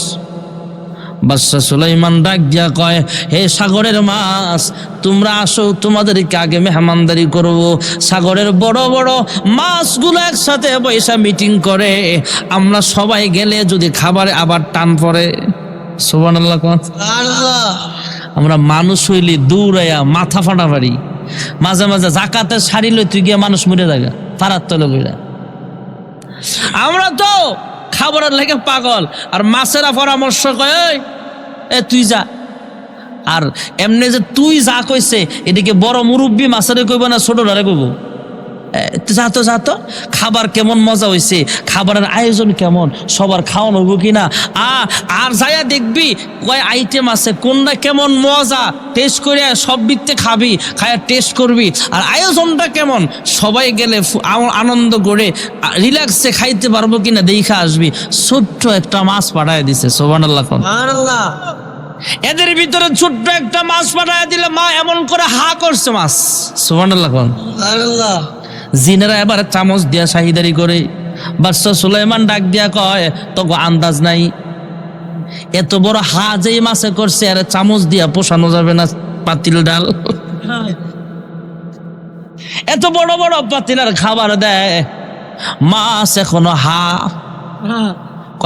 Speaker 1: বাদশা সুলাইমান ডাক দিয়া কয়, হে সাগরের মাছ, তোমরা আসো, তোমাদেরকে আগে মেহমানদারি করব। সাগরের বড় বড় মাছগুলো একসাথে বৈশা মিটিং করে, আমরা সবাই গেলে যদি খাবারে আবার টান পড়ে। সুবহানাল্লাহ। আমরা মানুষ হইলে দৌড়াইয়া মাথা ফাটাফাড়ি, মাঝে মাঝে জাকাতের শাড়ি লই তুই গিয়ে মানুষ মরে জায়গা ফারাত তলে বইরা। আমরা তো খাবারের লেগে পাগল, আর মাছেরা পরামর্শ কয়, এ তুই যা। আর এমনি যে তুই যা কইছে, এদিকে বড় মুরব্বী মাছেরে কইব না ছোটরারে কইব? যাতো খাবার কেমন মজা হয়েছে, খাবারের আয়োজন কেমন, সবার খাওয়ানো হবো কিনা, আর যাইয়া দেখবি কয় আইটেম আছে, কোনটা কেমন মজা, টেস্ট করে সব দিকতে খাবি, খায়া টেস্ট করবি, আর আয়োজনটা কেমন, সবাই গেলে আনন্দ করে রিল্যাক্সে খাইতে পারবো কিনা দেখা আসবি। ছোট্ট একটা মাছ পাঠায় দিছে, সুবহানাল্লাহ। এদের ভিতরে ছোট্ট একটা মাছ পাঠায় দিলে মা এমন করে হা করছে মাছ, সুবহানাল্লাহ। জিনেরা এবার চামচ দিয়া শাহিদারি করে, বাদশা সুলাইমান ডাক দিয়া কয় তোকে আন্দাজ নাই, এত বড় হা যেই মাছে করছে আর চামচ দিয়া পোষানো যাবে না পাতিল ডাল, এত বড় বড় পাতিলের খাবার দেয়, মাছ এখনো হা,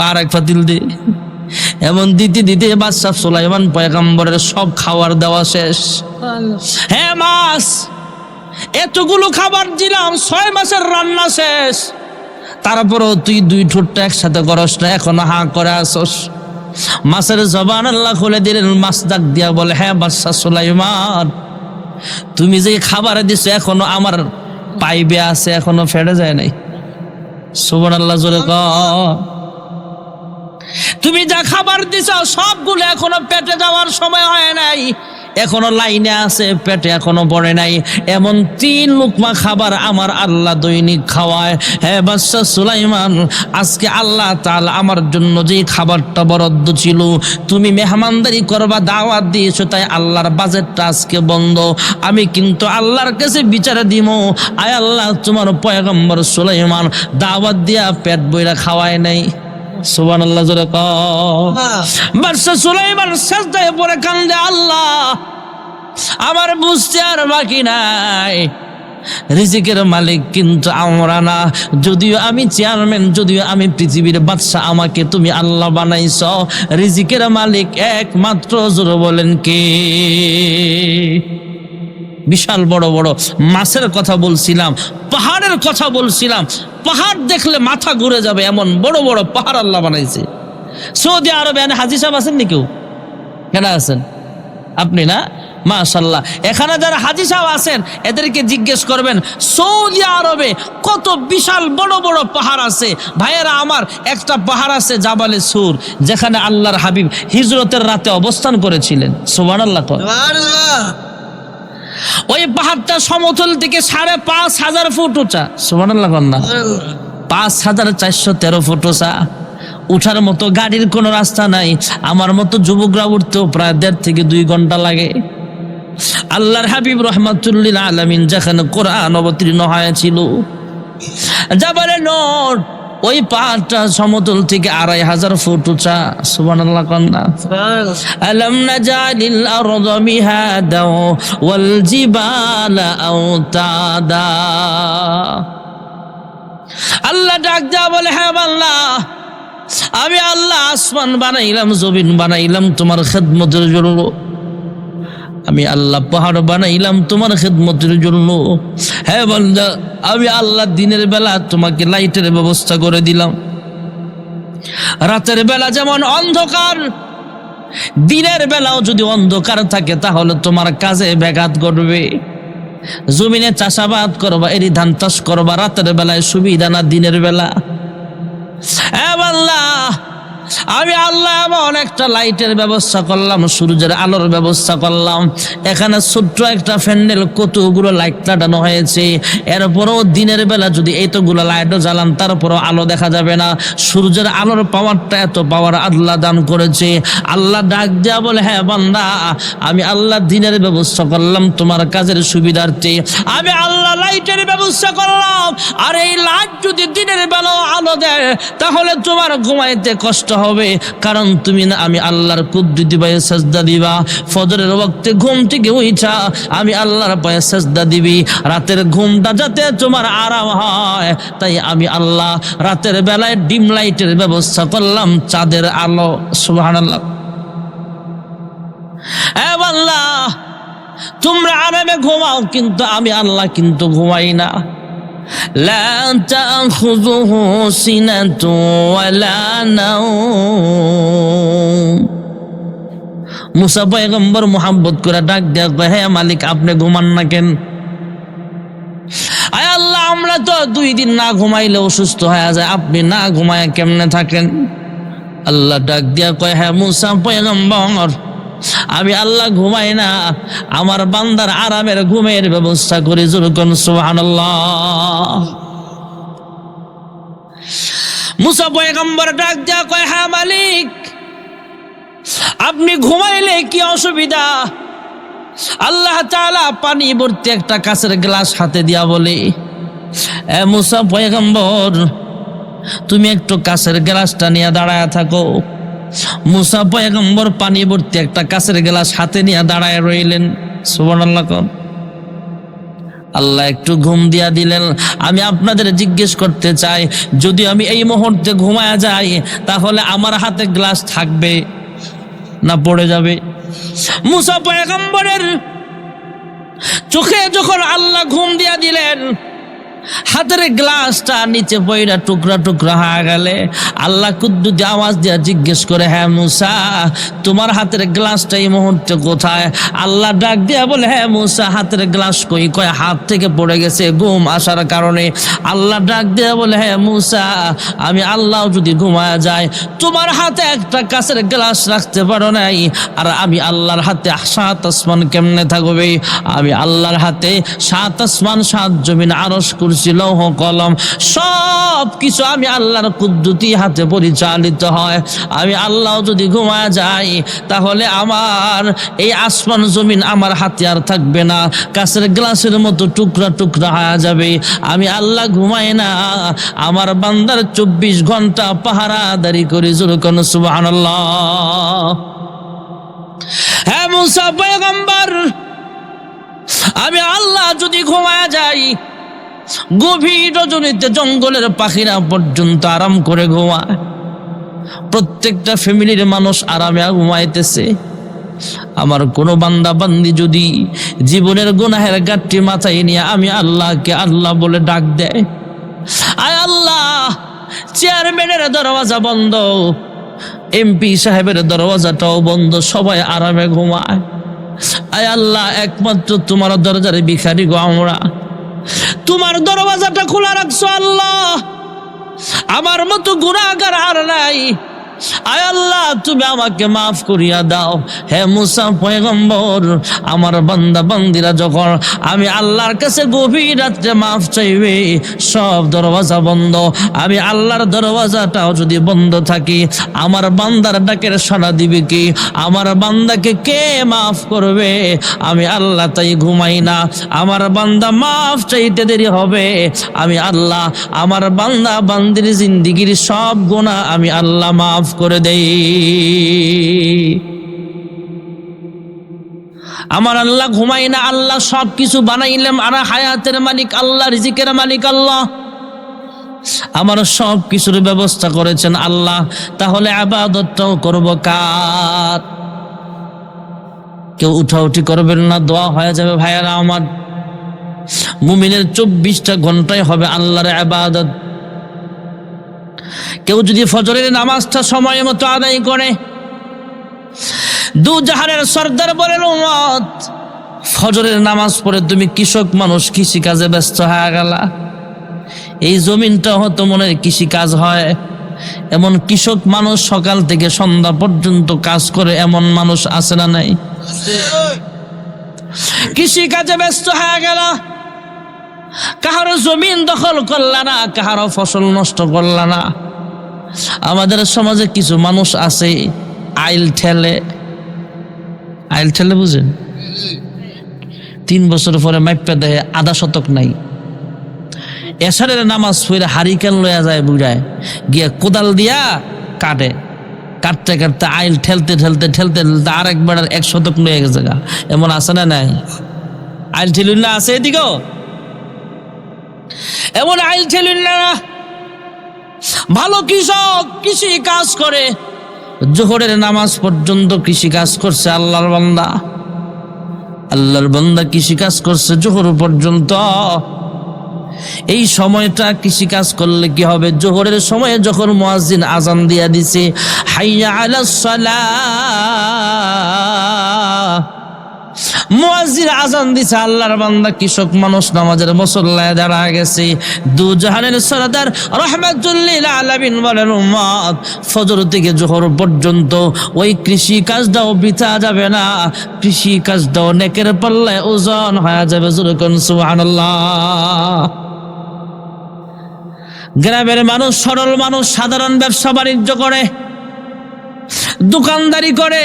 Speaker 1: আর এক পাতিল দে। এমন দিতে দিতে বাদশা সুলাইমান পয়গম্বরের সব খাবার দেওয়া শেষ। হ্যাঁ মাছ, এতগুলো খাবার দিলাম, 6 মাসের রান্না শেষ, তারপরও তুই 2 ঠোঁটটা একসাথে করস না, এখনো হা করে আসস। মাছের জবান আল্লাহ খুলে দিলেন, মাছ ডাক দিয়া বলে হ্যাঁ বাদশা সুলাইমান, তুমি যে খাবার দিছো এখনো আমার পাইবে আছে, এখনো ফেটে যায় নাই। সুবহানাল্লাহ জোরে কও। তুমি যা খাবার দিছো সবগুলো এখনো পেটে যাওয়ার সময় হয় নাই, এখনো লাইনে আছে, পেটে এখনো পড়ে নাই। এমন 3 লুকমা খাবার আমার আল্লাহ দৈনিক খাওয়ায়। হ্যাঁ বাদশা সুলাইমান, আজকে আল্লাহ তাআলা আমার জন্য যে খাবারটা বরাদ্দ ছিল, তুমি মেহমানদারি করবা, দাওয়াত দিয়েছো, তাই আল্লাহর বাজেটটা আজকে বন্ধ। আমি কিন্তু আল্লাহর কাছে বিচারে দিব, আয় আল্লাহ তোমার পয়গম্বর সুলাইমান দাওয়াত দিয়া পেট বইরা খাওয়ায় নাই। সুবহানাল্লাহ জোরে কও। বাদশা সুলাইমান সিজদায় পড়ে কান্দে, আল্লাহ আমার বুঝতে আর বাকি নাই, রিজিকের মালিক কিন্তু আমরা না, যদিও আমি চেয়ারম্যান, যদিও আমি পৃথিবীর বাদশা, আমাকে তুমি আল্লাহ বানাইছ, রিজিকের মালিক একমাত্র জোরে বলেন কে? বিশাল বড় বড় মাছের কথা বলছিলাম, পাহাড়ের কথা বলছিলাম, পাহাড় দেখলে মাথা ঘুরে যাবে এমন বড় বড় পাহাড় আল্লাহ বানাইছে। সৌদি আরবে হাজী সাহেব আছেন নি কেউ? কেন আছেন আপনি না? মাশাআল্লাহ। এখানে যারা হাজী সাহেব আছেন এদেরকে জিজ্ঞেস করবেন সৌদি আরবে কত বিশাল বড় বড় পাহাড় আছে। ভাইয়েরা আমার, একটা পাহাড় আছে জাবালে সুর, যেখানে আল্লাহর হাবিব হিজরতের রাতে অবস্থান করেছিলেন। সুবহানাল্লাহ। ওই পাহাড়টা সমতল থেকে 5,500 ফুট উঁচা। সুবহানাল্লাহ। 5,413 ফুট উঁচা। উঠার মতো গাড়ির কোনো রাস্তা নাই। আমার মতো যুবকরা উঠতেও প্রায় 1.5 থেকে 2 ঘন্টা লাগে। আল্লাহর হাবিব রহমাতুল্লিল আলামিন যেখানে কোরআন অবতীর্ণ হয়েছিল, জাবালে নূর, ওই পাহাড়টা সমতল থেকে 2,500 ফুট উঁচা। সুবহানাল্লাহ। কন্যা আলাম নাজালিল আরদা মিহাদা ওয়াল জিবালা আওতাদা। আল্লাহ ডাক দেয়া বলে, হ্যাঁ আল্লাহ, আমি আল্লাহ আসমান বানাইলাম, জমিন বানাইলাম তোমার খেদমতের জন্য। আমি আল্লাহ পাহাড় বানাইলাম তোমার খেদমতের জন্য। হ্যাঁ বান্দা, আমি আল্লাহ দিনের বেলা তোমাকে লাইটের ব্যবস্থা করে দিলাম। রাতের বেলা যেমন অন্ধকার, দিনের বেলাও যদি অন্ধকার থাকে তাহলে তোমার কাজে ব্যাঘাত ঘটবে। জমিনে চাষাবাদ করবা, এরি ধান চাষ করবা, রাতের বেলায় সুবিধা না দিনের বেলা? হ্যাঁ বান্দা, আমি আল্লাহ এমন একটা লাইটের ব্যবস্থা করলাম, সূর্যের আলোর ব্যবস্থা করলাম। এখানে ছোট্ট একটা প্যান্ডেল, কতগুলো লাইট লাগানো হয়েছে। এরপরও দিনের বেলা যদি এতগুলো লাইটও জ্বালান তারপরও আলো দেখা যাবে না। সূর্যের আলোর পাওয়ারটা, এত পাওয়ার আল্লাহ দান করেছে। আল্লাহ ডাক দেয়া বলে, হ্যাঁ বান্দা, আমি আল্লাহ দিনের ব্যবস্থা করলাম তোমার কাজের সুবিধার্থে। আমি আল্লাহ লাইটের ব্যবস্থা করলাম, আর এই লাইট যদি দিনের বেলাও আলো দেয় তাহলে তোমার ঘুমাইতে কষ্ট হবে, কারণ তুমি না আমি আল্লাহর কুদরতি পায়ে সাজদা দিবা। ফজরের ওয়াক্তে ঘুম থেকে উঠা আমি আল্লাহর পায়ে সাজদা দিবি। রাতের ঘুমটা যাতে তোমার আরাম হয়, তাই আমি আল্লাহ রাতের বেলায় ডিম লাইটের ব্যবস্থা করলাম, চাঁদের আলো। সুবহানাল্লাহ। এ আল্লাহ, তোমরা আরামে ঘুমাও, কিন্তু আমি আল্লাহ কিন্তু ঘুমাই না। লা তাখুযুহু সিনাতু ওয়ালা নাওম। মুসা পয়গম্বর মুহাব্বত করে ডাক দেয়া, হে মালিক, আপনি ঘুমান না কেন? আয় আল্লাহ, আমরা তো 2 দিন না ঘুমাইলে অসুস্থ হয়ে যায়, আপনি না ঘুমায় কেমনে থাকেন? আল্লাহ ডাক দিয়া কয়, হ্যাঁ মুসা পয়গম্বর, আমি আল্লাহ ঘুমাই না, আমার বান্দার আরামের ঘুমের ব্যবস্থা করি। জোরে কোন সুবহানাল্লাহ। মুসা পয়গম্বর ডাক দিয়া কয়, হ্যাঁ মালিক, আপনি ঘুমাইলে কি অসুবিধা? আল্লাহ তাআলা পানি ভর্তি একটা কাঁচের গ্লাস হাতে দিয়া বলে, এ মুসা পয়গম্বর, তুমি একটু কাঁচের গ্লাসটা নিয়ে দাঁড়ায় থাকো। মুসা পয়গম্বর পানি ভর্তি একটা কাঁচের গ্লাস হাতে নিয়ে দাঁড়ায় রইলেন। সুবহানাল্লাহ। আল্লাহ একটু ঘুম দিয়া দিলেন। আমি আপনাদের জিজ্ঞেস করতে চাই, যদি আমি এই মুহূর্তে ঘুমায়া যাই তাহলে আমার হাতে গ্লাস থাকবে না পড়ে যাবে? মুসা পয়গম্বরের চোখে যখন আল্লাহ ঘুম দিয়া দিলেন, হাতের গ্লাসটা নিচে পয়রা টুকরা টুকরা হয়ে গেলে আল্লাহ কুদ্দুসে আওয়াজ দিয়া জিজ্ঞেস করে, হ্যাঁ মুসা, তোমার হাতের গ্লাসটা এই মুহূর্তে কোথায়? আল্লাহ ডাক দিয়া বলে, হ্যাঁ মুসা, হাতের গ্লাস কই? কয় হাত থেকে পড়ে গেছে ঘুম আসার কারণে। আল্লাহ ডাক দিয়া বলে, হ্যাঁ মুসা, আমি আল্লাহ যদি ঘুমায়া যায়, তোমার হাতে একটা কাঁচের গ্লাস রাখতে পারো নাই, আর আমি আল্লাহর হাতে 7 আসমান কেমনে থাকবে? আমি আল্লাহর হাতে 7 আসমান 7 জমিন, আরশ, কুরসি, লৌহ কলম সব কিছু আমি আল্লাহর কুদ্দুতি হাতে পরিচালিত হয়। আমি আল্লাহ যদি ঘুমায়া যাই তাহলে আমার এই আসমান জমিন আমার হাতে আর থাকবে না, কাঁচের গ্লাসের মতো টুকরা টুকরা হয়ে যাবে। আমি আল্লাহ ঘুমাই না, আমার বান্দার 24 ঘন্টা পাহারাদারি করি। জোরে কোন সুবহানাল্লাহ। হ্যাঁ মুসা পয়গম্বর, আমি আল্লাহ যদি ঘুমায়া যাই, গভীর রজনীতে জঙ্গলের পাখিরা পর্যন্ত আরাম করে ঘুমায়, প্রত্যেকটা ফ্যামিলির মানুষ আরামে ঘুমাইতেছে। আমার কোনো বান্দা বান্দি যদি জীবনের গুনাহের গাঁটটি মাথায় নিয়ে আমি আল্লাহকে আল্লাহ বলে ডাক দেয়, আয় আল্লাহ, চেয়ারম্যানের দরওয়াজা বন্ধ, এমপি সাহেবের দরওয়াজাটাও বন্ধ, সবাই আরামে ঘুমায়। আয় আল্লাহ, একমাত্র তোমার দরজার ভিখারি গো আমরা, তোমার দরওয়াজাটা খোলা রাখছো আল্লাহ, আমার মতো গুনাহগার আর নাই। আয় আল্লাহ, তুমি আমাকে মাফ করিয়া দাও। হে মুসা পয়গম্বর, আমার বান্দা বান্দিরা যখন আমি আল্লাহর কাছে গভীর রাত্রে মাফ চাইবে, সব দরওয়াজা বন্ধ, আমি আল্লাহর দরওয়াজাটাও যদি বন্ধ থাকি, আমার বান্দার ডাকের সাড়া দিবে কি? আমার বান্দাকে কে মাফ করবে? আমি আল্লাহ তাই ঘুমাই না। আমার বান্দা মাফ চাইতে দেরি হবে, আমি আল্লাহ আমার বান্দা বান্দির জিন্দিগির সব গুনাহ আমি আল্লাহ মাফ করে দেই। আমার আল্লাহ ঘুমাই না, আল্লাহ সব কিছু বানাইলাম, আর হায়াতের মালিক আল্লাহ, রিজিকের মালিক আল্লাহ, আমার সব কিছুর ব্যবস্থা করেছেন আল্লাহ। তাহলে ইবাদতটাও করব কার? কেউ উঠাউঠি করবেন না, দোয়া হয়ে যাবে ভাইয়ারা আমার। মুমিনের 24টা ঘন্টায় হবে আল্লাহর ইবাদত। কেউ যদি ফজরের নামাজটা সময় মতো আদায় করে, দু জাহানের সর্দার বলেন, উম্মত, ফজরের নামাজ পড়ে তুমি কৃষক মানুষ, কৃষি কাজে ব্যস্ত হয়ে গেলা। এই জমিনটা হয়তো মনে কৃষি কাজ হয়, এমন কৃষক মানুষ সকাল থেকে সন্ধ্যা পর্যন্ত কাজ করে, এমন মানুষ আছে না নাই? কৃষি কাজে ব্যস্ত হয়ে গেল, কাহারো জমিন দখল করলা না, কাহারো ফসল নষ্ট করলা না। আমাদের সমাজে কিছু মানুষ আছে আইল ঠেলে, আইল ঠেলে বুঝেন? 3 বছর পরে মাইপা দেয়, আধা শতক নাই। এশারের নামাজ পড়ে হারিকেন লইয়া যায়, বুঝায় গিয়া কোদাল দিয়া কাটে, কাটতে কাটতে আইল ঠেলতে ঠেলতে ঠেলতে ঠেলতে আরেকবার 1 শতক লইয়া গেছে। এমন আছে না নাই? আইল ঠেলুন না আছে এদিকেও, এমন আইল ঠেলুন না। ভালো কৃষক কৃষি কাজ করে, জোহরের নামাজ পর্যন্ত কৃষি কাজ করছে আল্লাহর বান্দা, আল্লাহর বান্দা কৃষি কাজ করছে জোহর পর্যন্ত। এই সময়টা কৃষি কাজ করলে কি হবে? জোহরের সময়ে যখন মুয়াজ্জিন আজান দিয়া দিছে, হাইয়া আলাস সালাহ, মুয়াজ্জিন আজান দিছে, আল্লাহর বান্দা কৃষক মানুষ নামাজের মুসল্লায় দাঁড়ায় গেছে। দু জাহানের সরদার রাহমাতুল লিল আলামিন বলেন, উম্মত ফজর থেকে জোহর পর্যন্ত ওই কৃষি কাজটাও বৃথা যাবে না, কৃষি কাজটাও নেকের পাল্লায় ওজন হয়ে যাবে। জোরে কোন সুবহানাল্লাহ। গ্রামের মানুষ, সরল মানুষ, সাধারণ ব্যবসা বাণিজ্য করে, দোকানদারি করে,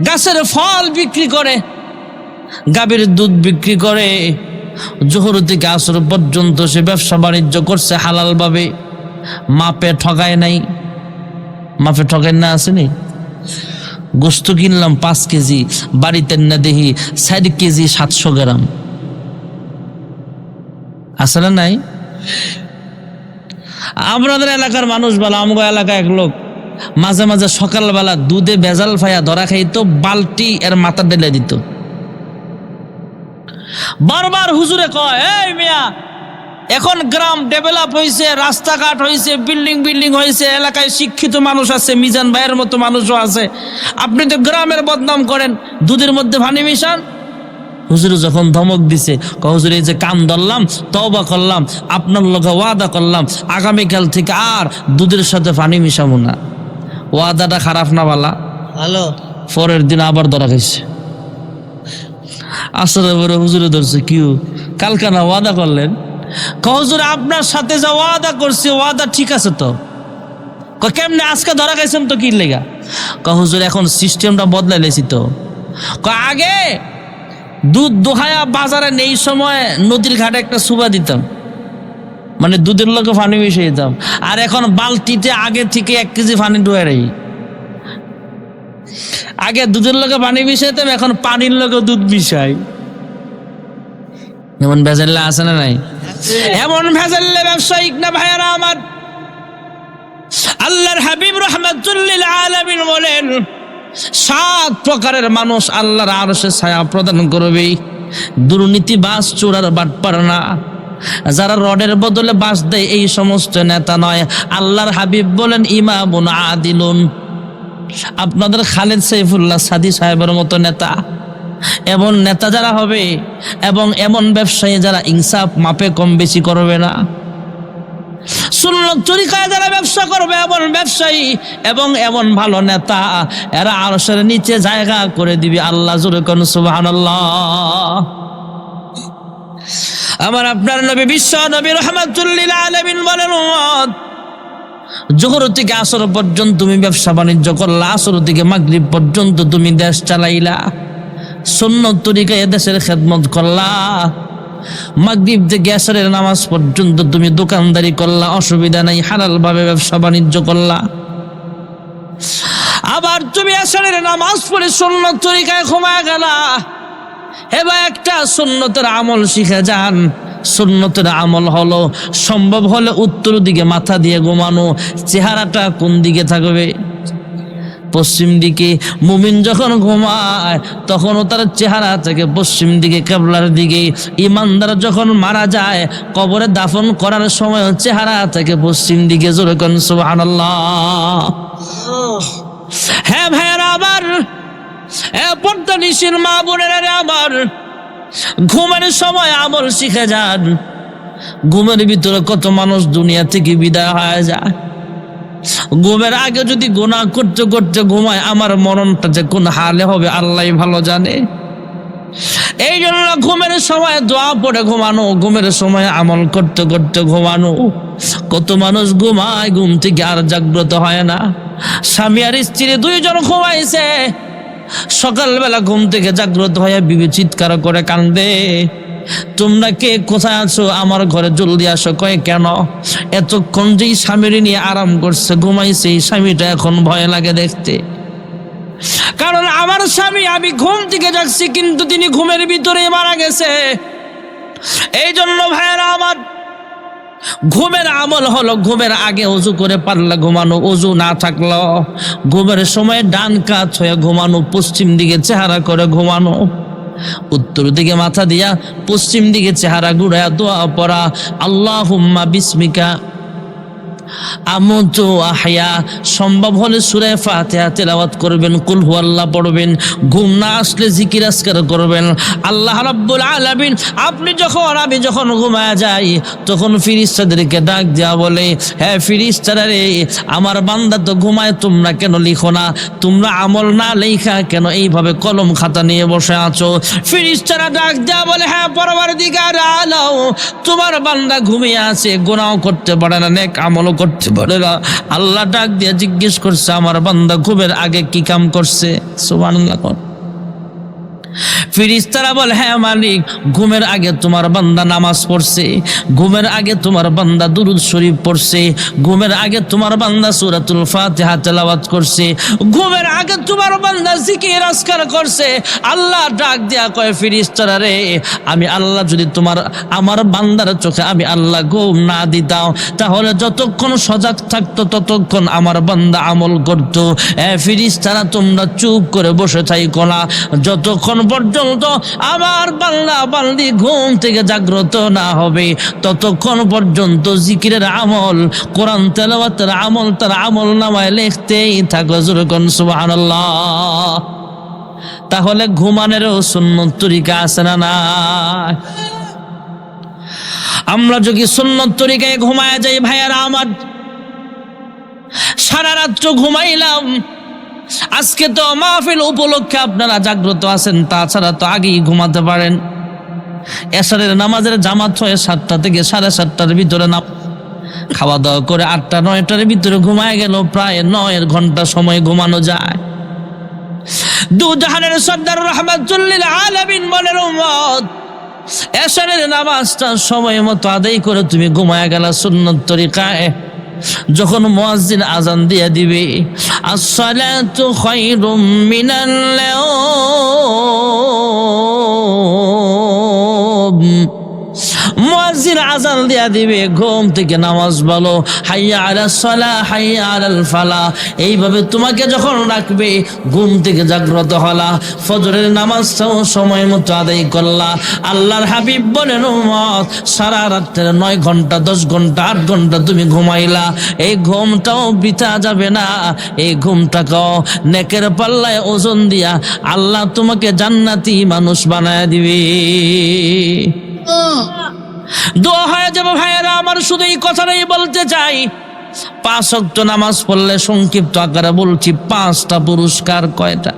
Speaker 1: গাছের ফল বিক্রি করে, গাভীর দুধ বিক্রি করে, জোহর থেকে আসর পর্যন্ত সে ব্যবসা বাণিজ্য করছে হালাল ভাবে, মাপে ঠকায় নাই। মাপে ঠকায় না, আসেনি? গোস্ত কিনলাম 5 কেজি, বাড়িতে না দেখি 4 কেজি 700 গ্রাম, আসলে নাই? আমাদের এলাকার মানুষ বলা, আমগো এলাকায় এক লোক মাঝে মাঝে সকালবেলা দুধে ভেজাল ফাইয়া ধরা খাইতো, বালতি এর মাথা ঢেলে দিত। বারবার হুজুরে কয়, এই মিয়া, এখন গ্রাম ডেভেলপ হয়েছে, রাস্তাঘাট হয়েছে, বিল্ডিং হয়েছে, এলাকায় শিক্ষিত মানুষ আছে, মিজান ভাইয়ের মতো মানুষও আছে, আপনি তো গ্রামের বদনাম করেন, দুধের মধ্যে পানি মিশান। হুজুরে যখন ধমক দিছে, হুজুর এই যে কাম ধরলাম, তওবা করলাম, আপনার লগে ওয়াদা করলাম, আগামীকাল থেকে আর দুধের সাথে পানি মিশাবো না। ওয়াদাটা খারাপ না বালা? ভালো। পরের দিন আবার ধরা খাইছে। আসলে পরে হুজুরে ধরছে, কিউ কালকে না ওয়াদা করলেন? হুজুর আপনার সাথে যা ওয়াদা করছি, ওয়াদা ঠিক আছে তো। কেমনে আজকে ধরা খাইছেন তো কি লেগা? হুজুর এখন সিস্টেমটা বদলাই লেছি তো। আগে দুধ দোহায়া বাজারে নেই সময় নদীর ঘাটে একটা সুবা দিতাম, মানে দুধের লোকে পানি মিশিয়ে দিতাম, আর এখন বালতিতে আগে থেকে 1 কেজি পানি ডুয়ে রাখি। আগে দুধের লোকে পানি মিশাইতাম, এখন পানির লোকে দুধ মিশাই। এমন ভেজাল্লা আছে না নাই? এমন ভেজাল্লে ব্যবসায়িক না ভাইয়ারা আমার। আল্লাহর হাবিব রাহমাতুল লিল আলামিন বলেন, 7 প্রকারের মানুষ আল্লাহর আরশে ছায়া প্রদান করবে। দুর্নীতিবাজ, চোরার বাটপার না, যারা রডের বদলে বাঁশ দেয়, এই সমস্ত নেতা নয়। আল্লাহর হাবিব বলেন, ইমামুন আদিলুন, আপনাদের খালেদ সাইফুল্লাহ সাদি সাহেবের মতো নেতা, এমন নেতা যারা হবে, এবং এমন ব্যবসায়ী যারা ইনসাফ মাপে কম বেশি করবে না, সুন্নত তরিকায় যারা ব্যবসা করবে, এমন ব্যবসায়ী এবং এমন ভালো নেতা, এরা আরশের নিচে জায়গা করে দিবে। আল্লাহ জোরে কোন সুবহানাল্লাহ। আমার আপনার নবী, বিশ্ব নবী রাহমাতুল লিল আলামিন বলেন, জোহর থেকে আসর পর্যন্ত তুমি ব্যবসা বাণিজ্য করলা, আসর থেকে মাগরিব পর্যন্ত তুমি দেশ চালাইলা, সুন্নত তরিকায় দেশের খেদমত করলা, মাগরিব থেকে আসরের নামাজ পর্যন্ত তুমি দোকানদারি করলা, অসুবিধা নাই, হালাল ভাবে ব্যবসা বাণিজ্য করলা। আবার তুমি আসরের নামাজ পড়ে সুন্নত তরিকায় ঘুমায় গেলা। এবার একটা সুন্নতের আমল শিখে যান। সুন্নতের আমল হলো, সম্ভব হলে উত্তর দিকে মাথা দিয়ে ঘুমানো। চেহারাটা কোন দিকে থাকবে? পশ্চিম দিকে। মুমিন যখন ঘুমায় তখনও তার চেহারা থেকে পশ্চিম দিকে, কিবলার দিকে। ইমানদার যখন মারা যায়, কবরে দাফন করার সময় চেহারা থেকে পশ্চিম দিকে। জোরে কোন সুবহানাল্লাহ। হ্যাঁ ভাইয়ারা আমার, পর্দা নিশির মা বোনেরা আমার, ঘুমের সময় আমল শিখে যান। ঘুমের ভিতরে কত মানুষ দুনিয়া থেকে বিদায় হয়ে যায়। ঘুমের আগে যদি গুনাহ করতে করতে ঘুমায়, আমার মরণটা যে কোন হালে হবে আল্লাহ ভালো জানে। এই জন্য ঘুমের সময় দোয়া পড়ে ঘুমানো, ঘুমের সময় আমল করতে করতে ঘুমানো। কত মানুষ ঘুমায়, ঘুম থেকে আর জাগ্রত হয় না। স্বামী আর স্ত্রী 2 জন ঘুমাইছে, সকালবেলা ঘুম থেকে জাগ্রত হয়ে বিবি চিৎকার করে কান্দে, তোমরা কে কোথায় আছো, আমার ঘরে জলদি আসো। কয় কেন? এতক্ষণ যেই স্বামীর নিয়ে আরাম করছে, ঘুমাইছে, এই স্বামীটা এখন ভয় লাগে দেখতে। কারণ আমার স্বামী, আমি ঘুম থেকে যাচ্ছি কিন্তু তিনি ঘুমের ভিতরে মারা গেছে। এই জন্য ভাইয়েরা আমার, ঘুমের আমল হলো ঘুমের আগে ওযু করে পারলে ঘুমানো, ওযু না থাকলো ঘুমের সময় ডান কাত হয়ে ঘুমানো, পশ্চিম দিকে চেহারা করে ঘুমানো, উত্তর দিকে মাথা দিয়া পশ্চিম দিকে চেহারা ঘুরায়া দোয়া পড়া, আল্লাহুম্মা বিসমিকা আমুতু আহয়া, সম্ভব হলে সূরা ফাতিহা তেলাওয়াত করবেন, কুল হুয়াল্লাহ পড়বেন, ঘুম না আসলে জিকির আজকার করবেন। আল্লাহ রাব্বুল আলামিন আমি যখন ঘুমায় যাই তখন ফেরেশতাদেরকে ডাক দেয়া বলে, হ্যাঁ ফেরেশতারা রে, আমার বান্দা তো ঘুমায়, তোমরা কেন লিখো না? তোমরা আমল না লেখা কেন এইভাবে কলম খাতা নিয়ে বসে আছো? ফেরেশতারা ডাক দেয়া বলে, হ্যাঁ পরওয়ারদিগার আলাম, তোমার বান্দা ঘুমিয়ে আছে, গুনাহ করতে পারে না, নেক আমলও করতে পারে না। আল্লাহ ডাক দিয়ে জিজ্ঞেস করছে, আমার বান্দা ঘুমের আগে কি কাম করছে? সুবহানাল্লাহ। ফেরেশতারা বলে, হ্যাঁ মালিক, ঘুমের আগে তোমার বান্দা নামাজ পড়ছে, ঘুমের আগে তোমার বান্দা দুরূদ শরীফ পড়ছে, ঘুমের আগে তোমার বান্দা সূরাতুল ফাতিহা তেলাওয়াত করছে, ঘুমের আগে তোমার বান্দা জিকির আজকার করছে। আল্লাহ ডাক দেয়া কয়, ফেরেশতারা রে, আমি আল্লাহ যদি আমার বান্দার চোখে আমি আল্লাহ ঘুম না দিতাম, তাহলে যতক্ষণ সজাগ থাকতো ততক্ষণ আমার বান্দা আমল করতো। ফেরেশতারা তোমরা চুপ করে বসে থাইকো না, যতক্ষণ পর্যন্ত আমার বান্দা বান্দি ঘুম থেকে জাগ্রত না হবে ততক্ষণ পর্যন্ত জিকিরের আমল, কোরআন তেলাওয়াতের আমল তার আমল নামায় লিখতেই থাকো। যখন সুবহানাল্লাহ। তাহলে ঘুমানোরও সুন্নত তরিকা আছে না না? আমরা যদি সুন্নত তরিকায় ঘুমায় যাই ভাইয়ারা আমার, সারা রাত্র ঘুমাইলাম, আজকে তো মাহফিল উপলক্ষে আপনারা জাগ্রত আছেন, তাছাড়া তো আগেই ঘুমাতে পারেন। এশারের নামাজের জামাত হয় 7টা থেকে 7:30টার ভিতরে, খাওয়া দাওয়া করে 8টা-9টার ভিতরে ঘুমায় গেল, প্রায় 9 ঘন্টা সময় ঘুমানো যায়। দু জাহানের সর্দার রাহমাতুল্লিল আলামিন বলেন, উম্মত এশারের নামাজটা সময় মতো আদায় করে তুমি ঘুমায় গেলা সুন্নত তরিকায়। যখন মুয়াজ্জিন আজান দিয়ে দিবে, আসসালাতু খায়রুম মিনাল নাওম, মুয়াজ্জিন আজান দিয়া দিবে, ঘুম থেকে নামাজ বলো, হাইয়া আলাস সালাহ হাইয়া আলাল ফালাহ, এইভাবে তোমাকে যখন রাখবে ঘুম থেকে জাগ্রত হলা, ফজরের নামাজটাও সময় মতো আদায় করলা। আল্লাহর হাবিব বলেন, উম্মত সারা রাত্রে 9 ঘন্টা 10 ঘন্টা 8 ঘন্টা তুমি ঘুমাইলা, এই ঘুমটাও বৃথা যাবে না। এই ঘুমটাকেও নেকের পাল্লায় ওজন দিয়া আল্লাহ তোমাকে জান্নাতি মানুষ বানায় দিবে। দোয়া হয়ে যাবে ভাইয়েরা আমার। শুধু এই কথাটাই বলতে চাই, 5 ওয়াক্ত নামাজ পড়লে, সংক্ষিপ্ত আকারে বলছি, 5টা পুরস্কার। কয়টা?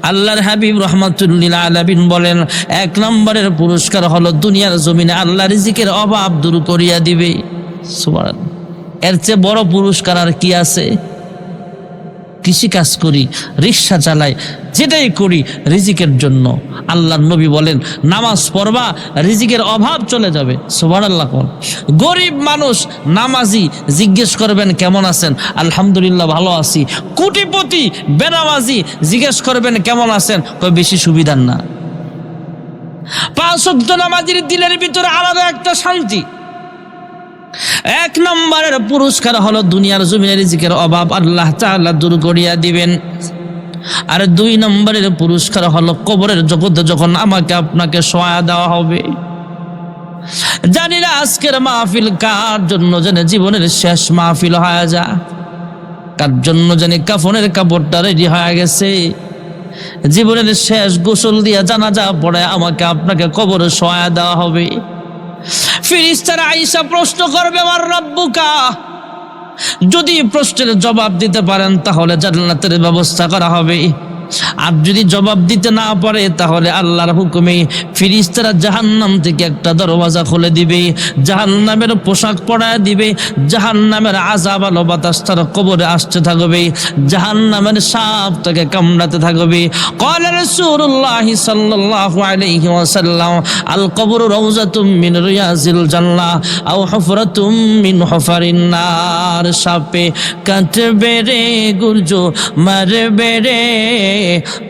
Speaker 1: আল্লাহর হাবিব রাহমাতুল্লিল আলামিন বলেন, 1 নম্বরের পুরস্কার হলো দুনিয়ার জমিনে আল্লাহ রিজিকের অভাব দূর করিয়া দিবে। সুবহানাল্লাহ। এর চেয়ে বড় পুরস্কার আর কি আছে? কৃষি কাজ করি, রিক্সা চালাই, যেটাই করি রিজিকের জন্য। আল্লাহর নবী বলেন, নামাজ পড়বা, রিজিকের অভাব চলে যাবে। সুবহানাল্লাহ। গরিব মানুষ নামাজি জিজ্ঞেস করবেন কেমন আছেন? আলহামদুলিল্লাহ ভালো আছি। কোটিপতি বেনামাজি জিজ্ঞেস করবেন কেমন আছেন? কয় বেশি সুবিধার না। 5 ওয়াক্ত নামাজির দিলের ভিতরে আলাদা একটা শান্তি। 1 নম্বরের পুরস্কার হলো দুনিয়ার জমিনে রিজিকের অভাব আল্লাহ তাআলা দূর করিয়া দিবেন। আর 2 নম্বরের পুরস্কার হলো কবরের জগতে যখন আমাকে আপনাকে শোয়া দেওয়া হবে। জানি না আজকের মাহফিল কার জন্য যেন জীবনের শেষ মাহফিল হয়ে যা, কার জন্য জানি কাফনের কাপড়টা রেডি হয়ে গেছে, জীবনের শেষ গোসল দিয়া জানাজা পড়ে আমাকে আপনাকে কবরে শোয়া দেওয়া হবে। ফেরেশতারা আয়েশা প্রশ্ন করবে, আমার রব্বুকা, যদি প্রশ্নের জবাব দিতে পারেন তাহলে জান্নাতের ব্যবস্থা করা হবে, আর যদি জবাব দিতে না পারে তাহলে আল্লাহর হুকুমে ফেরেশতারা জাহান্নাম থেকে একটা দরওয়াজা খুলে দিবে, জাহান্নামের পোশাক পরায় দিবে, জাহান্নামের আযাব আলো বাতাস তার কবরে আসতে থাকবে, জাহান্নামের সাপ তাকে কামড়াতে থাকবে। ক্বালা রাসূলুল্লাহ সাল্লাল্লাহু আলাইহি ওয়াসাল্লাম, আল কবরু রাউযাতুম মিন রিয়াজিল জান্নাহ আও হুফরাতুম মিন হুফারিন নার। সাপে কাটবে রে, গুর্জ মারবে রে,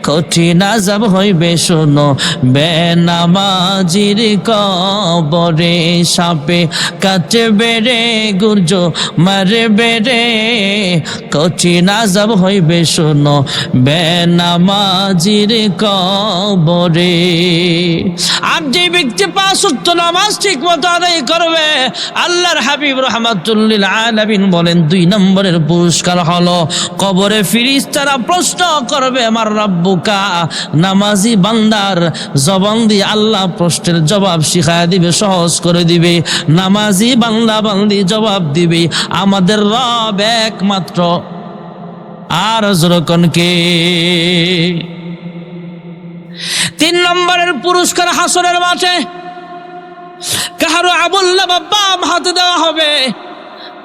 Speaker 1: কঠিন আযাব হইবে শোনো বেনামাজির কবরে। সাপে কাটবে রে, গুর্জ মারবে রে, কঠিন আযাব হইবে শোনো বেনামাজির কবরে। আর যে ব্যক্তি 5 ওয়াক্ত নামাজ ঠিক মতো আদায় করবে, আল্লাহর হাবিব রাহমাতুল লিল আলামিন বলেন 2 নম্বরের পুরস্কার হলো কবরে ফেরেশতারা প্রশ্ন করবে আমার রাব্বুকা, নামাজি বান্দার জবান দিয়ে আল্লাহ প্রশ্নের জবাব শিখায় দিবে, সহজ করে দিবে। নামাজি বান্দা বান্দি জবাব দিবে আমাদের রব একমাত্র। আর যখন কে 3 নম্বরের পুরস্কার হাসরের মাঠে কাহারো আমল নামা বাম হাতে দেওয়া হবে,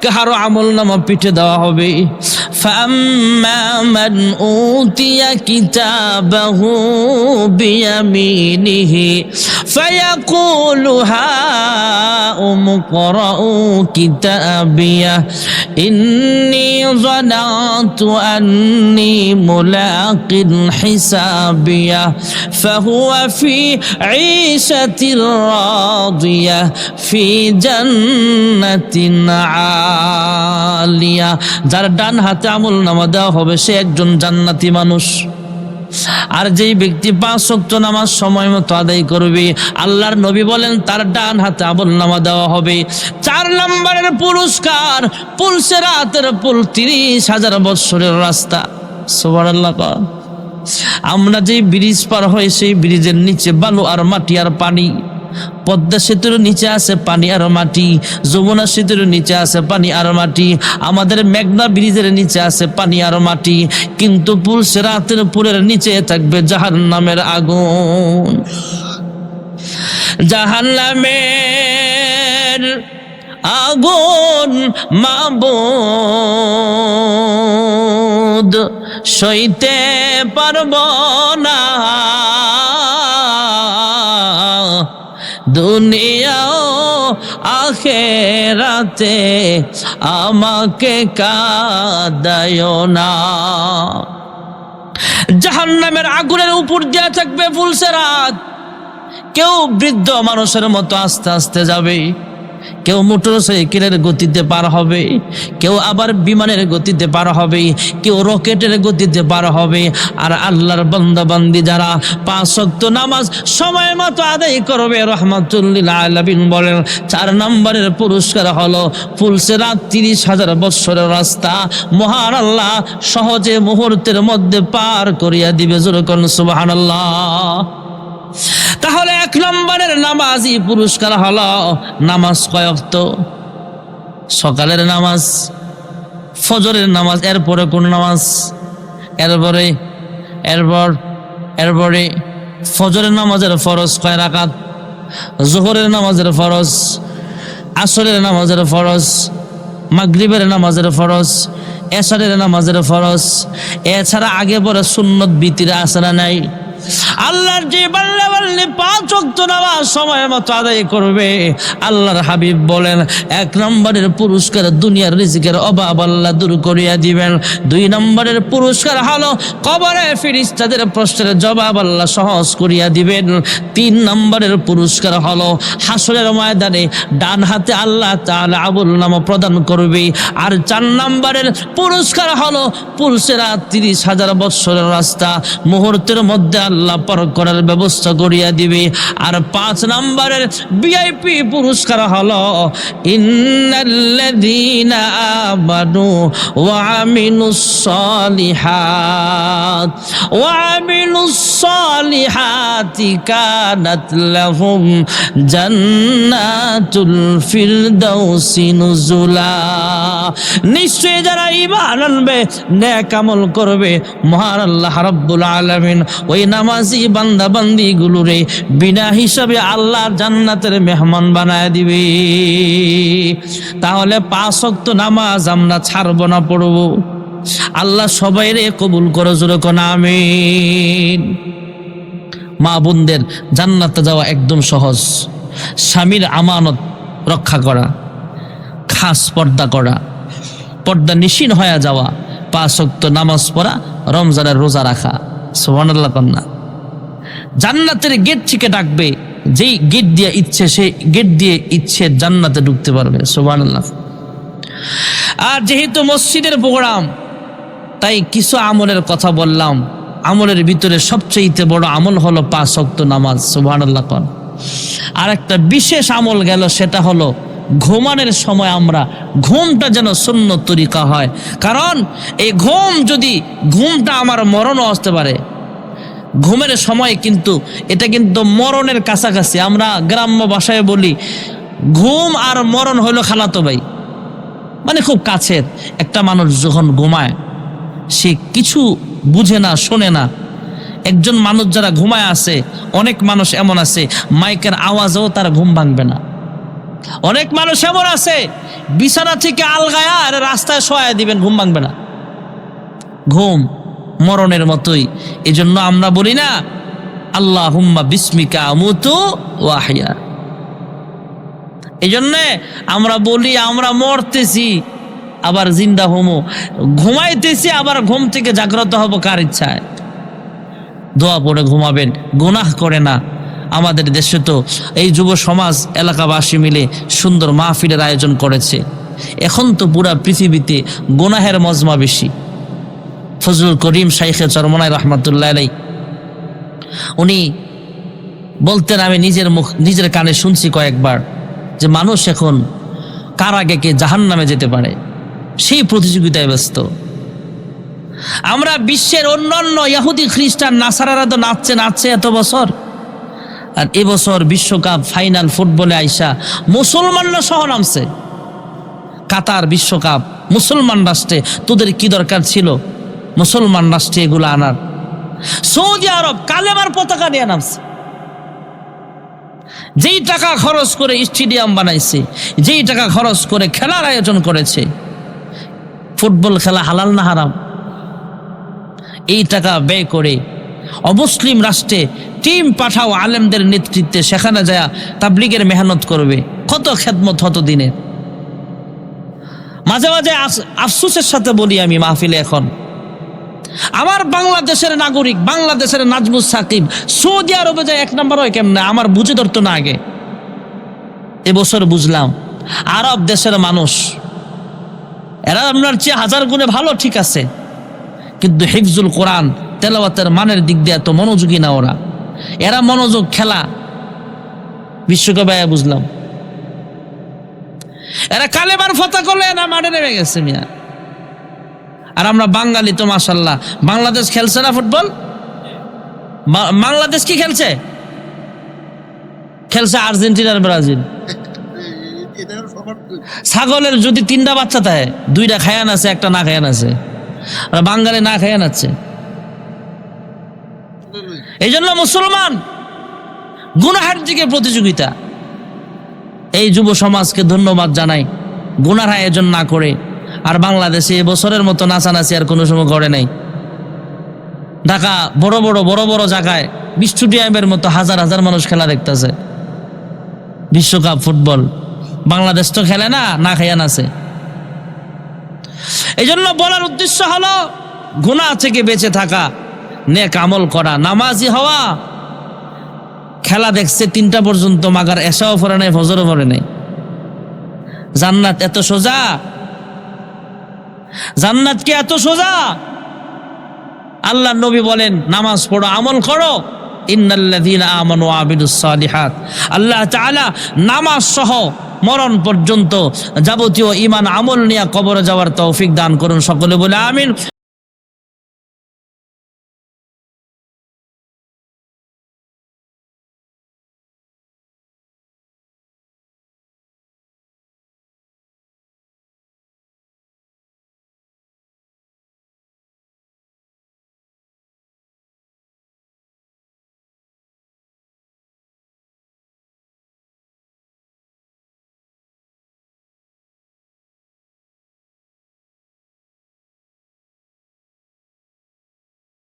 Speaker 1: কাহারো আমল নামা পিঠে দেওয়া হবে। ফাম্মা মান উতিয়া কিতাবাহু বিয়ামিনিহি ফায়াকুলু হাউম ইকরাউ কিতাবিয়া ইন্নী যানাতু আন্নী মুলাকিন হিসাবিয়া ফাহুয়া ফি ঈশাতির রাদিয়া ফি জান্নাতিন আলিয়া। যার ডান হাতে আমল নামা দেওয়া হবে সে একজন জান্নাতি মানুষ। আর যেই ব্যক্তি 5 ওয়াক্ত নামাজ সময় মতো আদায় করবে, আল্লাহর নবী বলেন তার ডান হাতে আমল নামা দেওয়া হবে। 4 নম্বরের পুরস্কার পুলসিরাতের পুল, 30,000 বছরের রাস্তা। সুবহানাল্লাহ। আমরা যেই ব্রিজ পার হই সেই ব্রিজের নিচে বালু আর মাটি আর পানি। পদ্মা সেতুর নিচে আছে পানি আর মাটি, যমুনা সেতুর নিচে আছে পানি আর মাটি, আমাদের মেঘনা ব্রিজের নিচে আছে পানি আর মাটি। কিন্তু পুলসিরাতের পুলের নিচে থাকবে জাহান্নামের আগুন। জাহান্নামের আগুন মাবুদ সইতে পারব না, দুনিয়াও আখেরাতে আমাকে কাঁদায়ো না। জাহান্নামের আগুনের উপর দিয়ে থাকবে পুলসিরাত। কেউ বৃদ্ধ মানুষের মতো আস্তে আস্তে যাবে, কেউ মোটরসাইকেলের গতিতে পার হবে, কেউ আবার বিমানের গতিতে পার হবে, কেউ রকেটের গতিতে পার হবে। আর আল্লাহর বান্দা বান্দি যারা 5 ওয়াক্ত নামাজ সময় মতো আদায় করবে, রাহমাতুল লিল আলামিন বলেন 4 নম্বরের পুরস্কার হলো পুলসিরাত 30,000 বছরের রাস্তা মহান আল্লাহ সহজে মুহূর্তের মধ্যে পার করিয়া দিবে। জোরে কোন সুবহানাল্লাহ। তাহলে 1 নম্বরের নামাজি পুরস্কার হলো নামাজ কয় ওয়াক্ত? সকালের নামাজ, ফজরের নামাজ, এরপরে কোন নামাজ? এরপরে ফজরের নামাজের ফরজ কয় রাকাত? যোহরের নামাজের ফরজ, আসরের নামাজের ফরজ, মাগরিবের নামাজের ফরজ, এশারের নামাজের ফরজ। এছাড়া আগে পরে সুন্নত বিতির আছে না নাই? আল্লাহর যে বান্দা বান্দি 5 ওয়াক্ত নামাজ সময় মতো আদায় করবে, আল্লাহর হাবিব বলেন 1 নম্বরের পুরস্কার দুনিয়ার রিজিকের অভাব আল্লাহ দূর করিয়া দিবেন। 2 নম্বরের পুরস্কার হলো কবরে ফেরেশতাদের প্রশ্নের জবাব আল্লাহ সহজ করিয়া দিবেন। 3 নম্বরের পুরস্কার হলো হাসরের ময়দানে ডান হাতে আল্লাহ তাআলা আমল নামা প্রদান করবে। আর 4 নম্বরের পুরস্কার হলো পুলসিরাত 30,000 বছরের রাস্তা মুহূর্তের মধ্যে আল্লাহ পার করার ব্যবস্থা করিয়া দিবে। আর 5 নম্বরের ভিআইপি পুরস্কার হলো ইন্নাল্লাযীনা আমানু ওয়া আমিলুস সালিহাতি কানাত লাহুম জান্নাতুল ফিরদাউসি নুজুলা। নিশ্চয় যারা ঈমান আনবে, নেক আমল করবে, মহান আল্লাহ রাব্বুল আলামিন ওই নামাজি বান্দা বান্দি গুলোরে বিনা হিসাবে আল্লাহর জান্নাতের মেহমান বানায় দিবে। তাহলে 5 ওয়াক্ত নামাজ আমরা ছাড়ব না, পড়ব। আল্লাহ সবাইরে কবুল করে, জোরে কোন আমিন। মা বোনদের জান্নাতে যাওয়া একদম সহজ। স্বামীর আমানত রক্ষা করা, খাস পর্দা করা, পর্দা নিশিন হয়ে যাওয়া, 5 ওয়াক্ত নামাজ পড়া, রমজানের রোজা রাখা। সুবহানাল্লাহ। কন্যা জান্নাতের গেট থেকে ডাকবে, যেই গেট দিয়ে ইচ্ছে সেই গেট দিয়ে ইচ্ছে জান্নাতে ঢুকতে পারবে। সুবহানাল্লাহ। আর যেহেতু মসজিদের প্রোগ্রাম, তাই কিছু আমলের কথা বললাম, আমলের ভিতরে সবচেয়ে বড় আমল হলো 5 ওয়াক্ত নামাজ। সুবহানাল্লাহ কোন। আর একটা বিশেষ আমল গেল, সেটা হলো ঘুমানোর সময় আমরা ঘুমটা যেন সুন্নত তরিকা হয়। কারণ এই ঘুমটা আমার মরণও আসতে পারে। ঘুমের সময় কিন্তু এটা কিন্তু মরণের কাছাকাছি। আমরা গ্রাম্য ভাষায় বলি ঘুম আর মরণ হলো খালাতো ভাই, মানে খুব কাছের। একটা মানুষ যখন ঘুমায় সে কিছু বুঝে না, শোনে না। একজন মানুষ যারা ঘুমায় আছে, অনেক মানুষ এমন আছে মাইকের আওয়াজেও তার ঘুম ভাঙবে না। অনেক মানুষ এমন আছে বিছানা থেকে আলগায়া আর রাস্তায় শোয়া দিবেন, ঘুম ভাঙবে না। ঘুম মরণের মতোই। এই জন্য আমরা বলি না আল্লাহুম্মা বিসমিকা আমুতু ওয়া আহইয়া। এই জন্যে আমরা বলি আমরা মরতেছি আবার জিন্দা হমো, ঘুমাইতেছি আবার ঘুম থেকে জাগ্রত হব কার ইচ্ছায়। দোয়া পড়ে ঘুমাবেন, গুনাহ করে না। আমাদের দেশে তো এই যুব সমাজ এলাকাবাসী মিলে সুন্দর মাহফিলের আয়োজন করেছে। এখন তো পুরা পৃথিবীতে গুনাহের মজমা বেশি। ফজলুল করিম শাইখে চরমনাই রহমাতুল্লাহ আলাইহি উনি বলতেন, আমি নিজের কানে শুনছি কয়েকবার, যে মানুষ এখন কার আগে কে জাহান্নামে যেতে পারে সেই প্রতিযোগিতায় ব্যস্ত। আমরা বিশ্বের অন্যান্য ইহুদি খ্রিস্টান নাসারারা তো নাচছে এত বছর, আর এবছর বিশ্বকাপ ফাইনাল ফুটবলে আইসা মুসলমানরা সহ নামছে। কাতার বিশ্বকাপ মুসলমান রাষ্ট্রে, তোদের কি দরকার ছিল মুসলমান রাষ্ট্রে এগুলো আনার? সৌদি আরব কালেমার পতাকা নিয়ে নামছে। যেই টাকা খরচ করে স্টেডিয়াম বানাইছে, যেই টাকা খরচ করে খেলার আয়োজন করেছে, ফুটবল খেলা হালাল না হারাম? এই টাকা ব্যয় করে অমুসলিম রাষ্ট্রে টিম পাঠাও আলেমদের নেতৃত্বে, সেখানে যায় তাবলীগের মেহনত করবে। কত খেদমত হতো দিনের। মাঝে মাঝে আফসোসের সাথে বলি আমি মাহফিলে, এখন আমার বাংলাদেশের নাগরিক, বাংলাদেশের নাজমুস সাকিব সৌদি আরবে যায় 1 নম্বর হয় কেমনে? আমার বুঝে ধরতো না আগে, এবছর বুঝলাম। আরব দেশের মানুষ এরা আপনার চেয়ে 1000 গুণে ভালো, ঠিক আছে, কিন্তু হিফজুল কোরআন তেলাওয়াতের মানের দিক দিয়ে এত মনোযোগী না ওরা। এরা মনোযোগ খেলা। বিশ্বকাপে বুঝলাম এরা কালেমার ফতা করলে না মাঠে নেমে গেছে মিয়া। আর আমরা বাঙালি তো মাশাআল্লাহ, বাংলাদেশ খেলছে না ফুটবল? বাংলাদেশ কি খেলছে? আর্জেন্টিনার ব্রাজিল। ছাগলের যদি 3টা বাচ্চা থাকে, 2টা খায়ান আছে, 1টা না খায়ান আছে। আর বাঙালি না খায়ান আছে। এই জন্য মুসলমান গুনাহের দিকে প্রতিযোগিতা। এই যুব সমাজকে ধন্যবাদ জানাই, গুনার আয়োজন না করে। আর বাংলাদেশে এবছরের মতো নাচানাচি আর কোনো সময় করে নাই। ঢাকা বড় বড় জায়গায় স্টেডিয়ামের মতো হাজার হাজার মানুষ খেলা দেখতেছে বিশ্বকাপ ফুটবল। বাংলাদেশ তো খেলে না খাইয়া নাচে। এই জন্য বলার উদ্দেশ্য হলো গুনাহ থেকে বেঁচে থাকা, নেক আমল করা, নামাজি হওয়া। খেলা দেখছে 3টা পর্যন্ত, মাগার এশাও পড়ে নাই, ফজরও পড়ে নাই। জান্নাত এত সোজা? জান্নাত কি এত সোজা? আল্লাহ নবী বলেন নামাজ পড়ো, আমল করো। ইন্নাল্লাযীনা আমানু ওয়া আমিলুস সালিহাত। আল্লাহ তাআলা নামাজ সহ মরণ পর্যন্ত যাবতীয় ঈমান আমল নিয়ে কবরে যাওয়ার তৌফিক দান করুন। সকলে বলে আমিন।